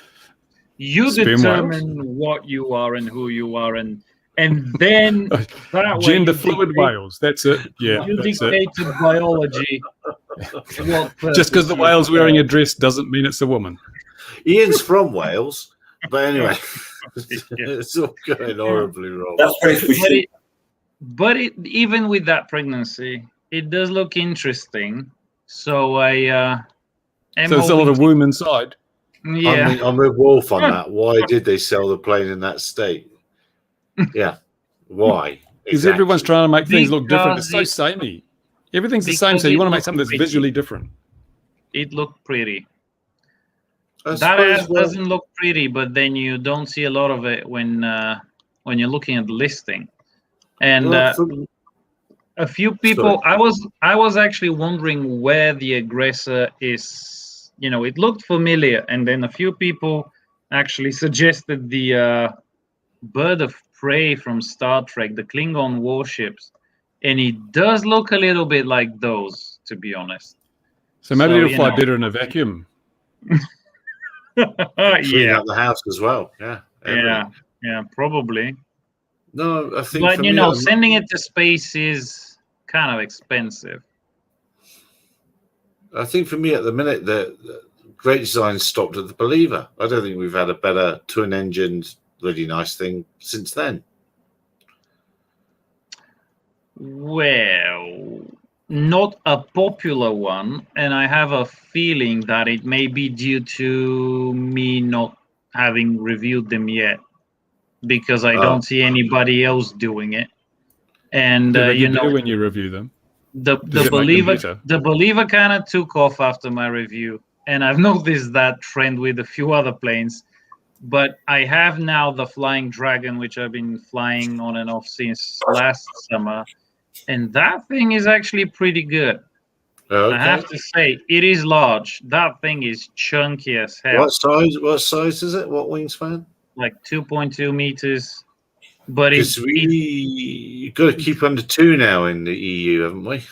Speaker 5: you
Speaker 2: Sperm
Speaker 5: determine
Speaker 2: whales?
Speaker 5: what you are and who you are, and then that
Speaker 2: gender
Speaker 5: way
Speaker 2: fluid whales. That's it. Yeah,
Speaker 5: you
Speaker 2: that's
Speaker 5: dictate to biology.
Speaker 2: Just because the whale's wearing a dress doesn't mean it's a woman.
Speaker 3: Ian's from Wales, but anyway, it's all going horribly wrong.
Speaker 1: That's very
Speaker 5: But even with that pregnancy, it does look interesting. So I am.
Speaker 2: So there's a lot of womb inside.
Speaker 5: Yeah,
Speaker 3: I'm with Wolf on that. Why did they sell the plane in that state? Yeah, why?
Speaker 2: Because everyone's trying to make things look different. It's so samey. Everything's the same, so you want to make something that's visually different.
Speaker 5: It looked pretty. That doesn't look pretty, but then you don't see a lot of it when you're looking at the listing. And a few people, I was actually wondering where the Aggressor is. You know, it looked familiar, and then a few people actually suggested the Bird of Prey from Star Trek, the Klingon warships, and it does look a little bit like those, to be honest.
Speaker 2: So maybe it'll fly better in a vacuum.
Speaker 3: Clean
Speaker 5: Yeah,
Speaker 3: up the house as well. Yeah.
Speaker 5: yeah, probably.
Speaker 3: No, I think.
Speaker 5: But
Speaker 3: for
Speaker 5: you
Speaker 3: me,
Speaker 5: know, sending it to space is kind of expensive.
Speaker 3: I think for me at the minute, the great design stopped at the Believer. I don't think we've had a better twin-engined, really nice thing since then.
Speaker 5: Well, not a popular one, and I have a feeling that it may be due to me not having reviewed them yet, because I don't see anybody else doing it. And
Speaker 2: But
Speaker 5: you
Speaker 2: you
Speaker 5: know,
Speaker 2: do when you review them.
Speaker 5: the
Speaker 2: Does it make them better?
Speaker 5: Believer kind of took off after my review, and I've noticed that trend with a few other planes. But I have now the Flying Dragon, which I've been flying on and off since last summer, and that thing is actually pretty good.
Speaker 3: Okay.
Speaker 5: I have to say, it is large. That thing is chunky as hell.
Speaker 3: What size is it? What wingspan?
Speaker 5: Like 2.2 meters. But
Speaker 3: Because we got to keep under 2 now in the EU, haven't we?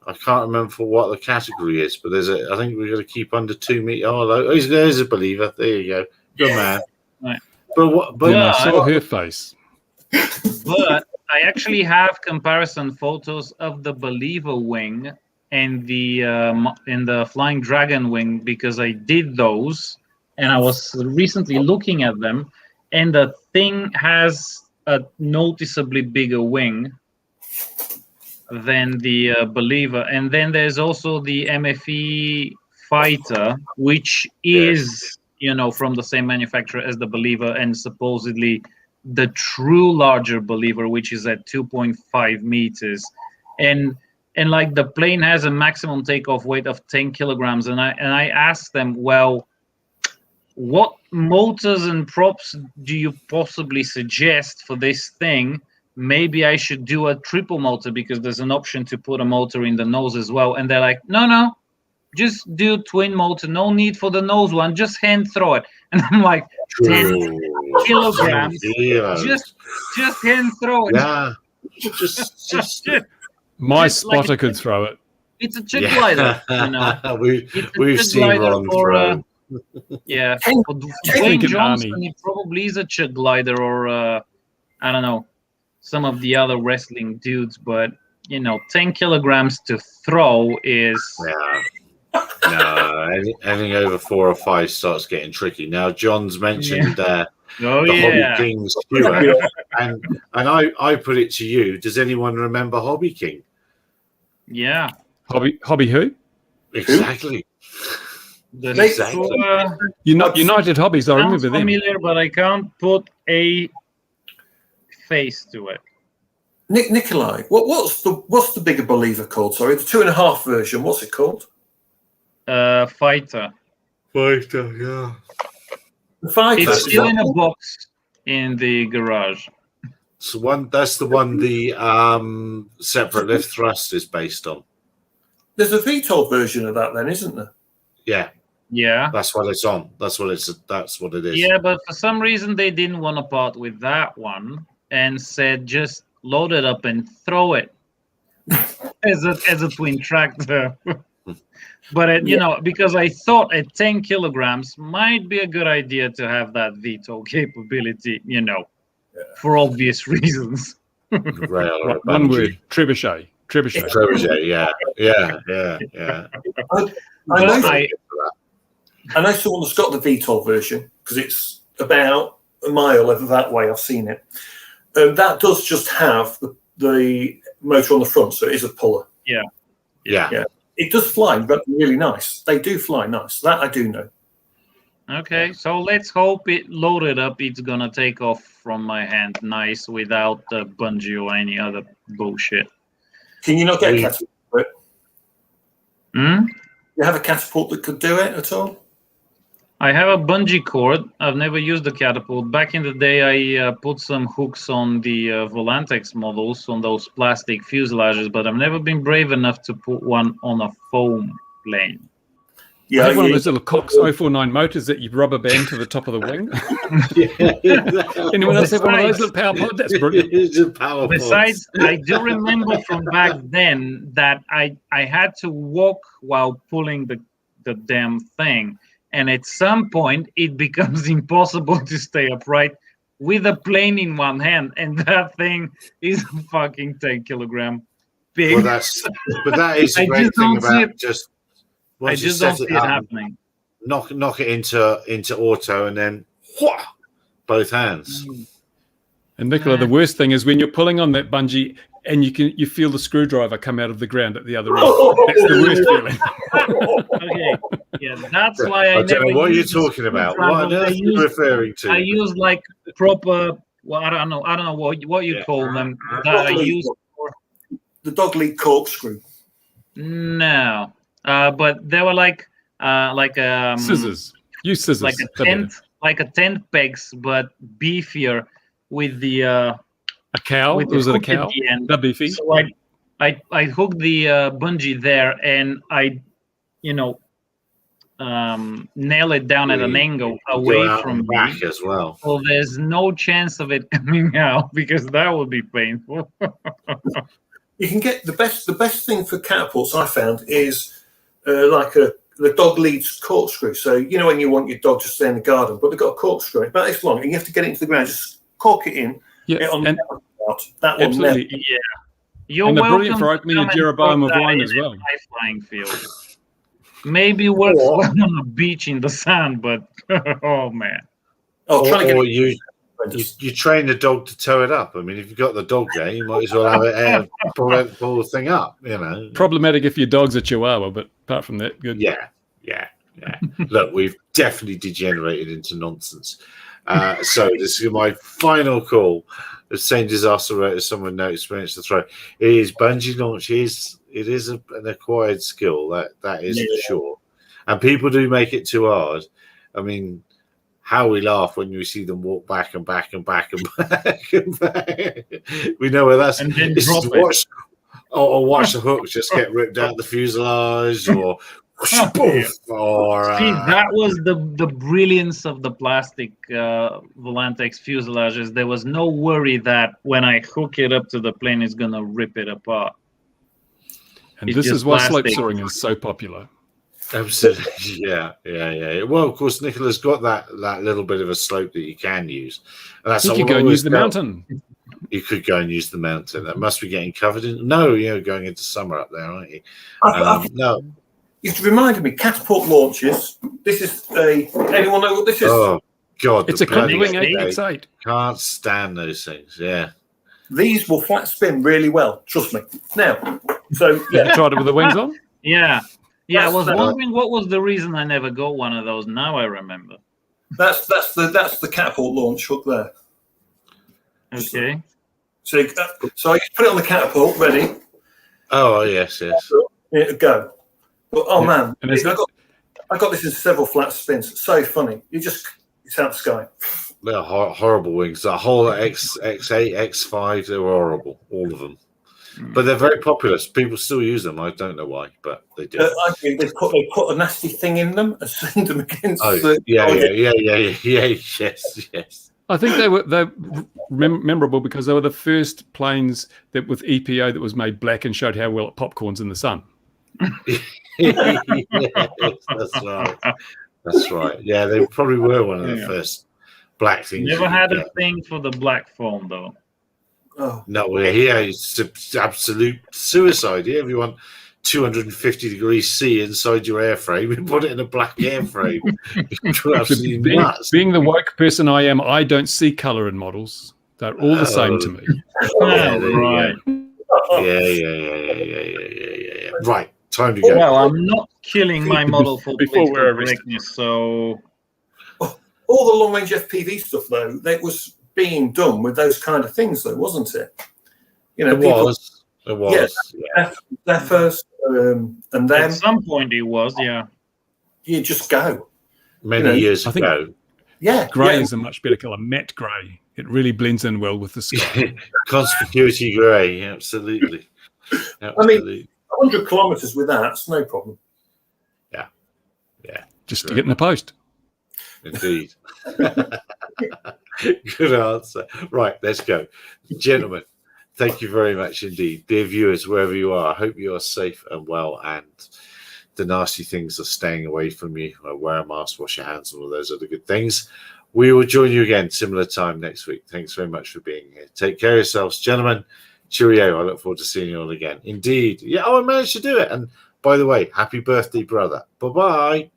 Speaker 3: I can't remember for what the category is, but I think we've got to keep under 2 meters. Oh, there's a Believer. There you go. Good man.
Speaker 5: Right.
Speaker 3: But
Speaker 2: I saw her face.
Speaker 5: But I actually have comparison photos of the Believer wing and the Flying Dragon wing, because I did those, and I was recently looking at them, and the thing has a noticeably bigger wing than the Believer. And then there's also the MFE Fighter, which is from the same manufacturer as the Believer, and supposedly the true larger Believer, which is at 2.5 meters. And like, the plane has a maximum takeoff weight of 10 kilograms. And I asked them, well, what motors and props do you possibly suggest for this thing? Maybe I should do a triple motor, because there's an option to put a motor in the nose as well. And they're like, no, just do twin motor. No need for the nose one. Just hand throw it. And I'm like, 10 kilograms. Just hand throw it.
Speaker 3: Yeah. Just
Speaker 2: My
Speaker 5: just
Speaker 2: spotter could throw it.
Speaker 5: It's a chick glider.
Speaker 3: We've seen Ron throw.
Speaker 5: Yeah, for Dwayne Johnson, he probably is a chick glider, or I don't know, some of the other wrestling dudes. But 10 kilograms to throw is
Speaker 3: no, anything over 4 or 5 starts getting tricky. Now, John's mentioned the Hobby King skewer, and I put it to you: does anyone remember Hobby King?
Speaker 5: Yeah,
Speaker 2: Hobby who?
Speaker 3: Exactly.
Speaker 2: United Hobbies. I remember them.
Speaker 5: Familiar, but I can't put a face to it.
Speaker 1: Nikolai, what's the bigger Believer called? Sorry, the 2.5 version. What's it called?
Speaker 5: Fighter.
Speaker 3: Fighter, yeah.
Speaker 1: The Fighter.
Speaker 5: It's still in a box in the garage.
Speaker 3: So that's the one the separate lift thrust is based on.
Speaker 1: There's a VTOL version of that, then, isn't there?
Speaker 5: Yeah.
Speaker 3: That's what it's on. That's what it is.
Speaker 5: Yeah, but for some reason they didn't want to part with that one and said just load it up and throw it as a twin tractor. But because I thought at 10 kilograms might be a good idea to have that VTOL capability, for obvious reasons.
Speaker 2: One word: trebuchet.
Speaker 3: Trebuchet, yeah.
Speaker 1: I know someone that's got the VTOL version, because it's about a mile that way. I've seen it. That does just have the motor on the front, so it is a puller.
Speaker 3: Yeah.
Speaker 1: It does fly, but really nice. They do fly nice. That I do know.
Speaker 5: Okay, so let's hope it loaded up. It's gonna take off from my hand nice without the bungee or any other bullshit.
Speaker 1: Can you not get a catapult for it?
Speaker 5: Hmm?
Speaker 1: You have a catapult that could do it at all?
Speaker 5: I have a bungee cord. I've never used the catapult. Back in the day, I put some hooks on the Volantex models, on those plastic fuselages, but I've never been brave enough to put one on a foam plane.
Speaker 1: Yeah,
Speaker 2: I have one of those little Cox 049 motors that you rubber band to the top of the wing. Anyone else have one of those little power pod? That's brilliant.
Speaker 5: Besides, I do remember from back then that I had to walk while pulling the damn thing. And at some point, it becomes impossible to stay upright with a plane in one hand. And that thing is fucking 10 kilogram big.
Speaker 3: Well, but that is a great thing about just
Speaker 5: I
Speaker 3: once you
Speaker 5: just don't
Speaker 3: set
Speaker 5: see
Speaker 3: it
Speaker 5: it
Speaker 3: up,
Speaker 5: happening.
Speaker 3: knock it into auto, and then both hands.
Speaker 2: And Nicola, the worst thing is when you're pulling on that bungee and you feel the screwdriver come out of the ground at the other end. That's the worst feeling.
Speaker 5: Okay, yeah, that's why
Speaker 3: I don't know what you're talking about. What on earth are you referring to?
Speaker 5: I use like proper. Well, I don't know what you call them. That I use for
Speaker 1: the dog lead corkscrew.
Speaker 5: No, but they were like
Speaker 2: scissors. Use scissors.
Speaker 5: Like a tent pegs, but beefier with the
Speaker 2: a cow. Was it a cow? That beefy.
Speaker 5: So I hooked the bungee there, and I, nail it down at an angle away from
Speaker 3: back
Speaker 5: me
Speaker 3: as well.
Speaker 5: So there's no chance of it coming out because that would be painful.
Speaker 1: You can get the best thing for catapults I found is the dog leads corkscrew. So when you want your dog to stay in the garden, but they've got a corkscrew about this long, and you have to get it into the ground, just cork it in.
Speaker 2: Yeah,
Speaker 1: on
Speaker 2: and
Speaker 1: that one.
Speaker 2: absolutely.
Speaker 5: Yeah, you're
Speaker 2: and
Speaker 5: welcome.
Speaker 2: Brilliant for opening a Jeroboam of wine as well.
Speaker 5: Flying field. Maybe works well on the beach in the sand, but oh man.
Speaker 3: You train the dog to tow it up. I mean, if you've got the dog there, you might as well have it pull the thing up.
Speaker 2: Problematic if your dog's a Chihuahua, but apart from that, good.
Speaker 3: Yeah. Look, we've definitely degenerated into nonsense. So this is my final call. The same disaster rate as someone no experience to throw. It is bungee launch. It is an acquired skill. That is for sure. And people do make it too hard. I mean, how we laugh when we see them walk back and back and back and back and back. We know where that's.
Speaker 5: And then
Speaker 3: watch the hooks just get ripped out the fuselage, or
Speaker 5: that was the brilliance of the plastic Volantex fuselages. There was no worry that when I hook it up to the plane, it's gonna rip it apart.
Speaker 2: And this is why slope soaring is so popular.
Speaker 3: Absolutely, yeah. Well, of course, Nicola's got that little bit of a slope that you can use. And that's
Speaker 2: you could go and use the mountain.
Speaker 3: You could go and use the mountain. That must be getting covered in. No, you're going into summer up there, aren't you? No.
Speaker 1: You've reminded me, catapult launches. This is anyone know what this is?
Speaker 3: Oh God,
Speaker 2: it's a Wing 868.
Speaker 3: Can't stand those things. Yeah.
Speaker 1: These will flat spin really well. Trust me. Now, so
Speaker 2: you tried it with the wings on?
Speaker 5: Yeah. I was wondering what was the reason I never got one of those. Now I remember.
Speaker 1: That's the catapult launch hook there.
Speaker 5: Okay.
Speaker 1: So you put it on the catapult, ready?
Speaker 3: Oh yes.
Speaker 1: Go. But, man,
Speaker 2: and
Speaker 1: I got this in several flat spins. It's so funny. It's out the sky.
Speaker 3: They're horrible wings. The whole X8, X5, they were horrible, all of them. But they're very popular. People still use them. I don't know why, but they do.
Speaker 1: I think they put a nasty thing in them and send them against.
Speaker 3: Yes.
Speaker 2: I think they're memorable because they were the first planes that with EPO that was made black and showed how well it popcorns in the sun.
Speaker 3: Yes, that's right. Yeah, they probably were one of the first black things.
Speaker 5: Never had a thing for the black foam though.
Speaker 1: Oh.
Speaker 3: No, it's absolute suicide. Yeah, if you want 250 degrees C inside your airframe, you put it in a black airframe.
Speaker 2: Being the woke person I am, I don't see color in models. They're all the same to me.
Speaker 5: Right.
Speaker 3: Yeah. Right. Time to go.
Speaker 5: Well, I'm not killing my model for political correctness, so
Speaker 1: all the long range FPV stuff though, that was being done with those kind of things though, wasn't it?
Speaker 3: It was.
Speaker 1: Yes, their first, and then
Speaker 5: at some point it was, yeah.
Speaker 1: You just go.
Speaker 3: Many years ago.
Speaker 2: Grey is a much better color, matte grey. It really blends in well with the sky.
Speaker 3: Conspicuity grey, absolutely.
Speaker 1: I mean, 100 kilometers with that's no problem.
Speaker 3: Yeah,
Speaker 2: just to get in the post.
Speaker 3: Indeed. Good answer. Right, let's go. Gentlemen, thank you very much indeed. Dear viewers, wherever you are, I hope you are safe and well, and the nasty things are staying away from you. Wear a mask, wash your hands, and all those other good things. We will join you again, similar time next week. Thanks very much for being here. Take care of yourselves, gentlemen. Cheerio. I look forward to seeing you all again. Indeed. Yeah, I managed to do it. And by the way, happy birthday, brother. Bye-bye.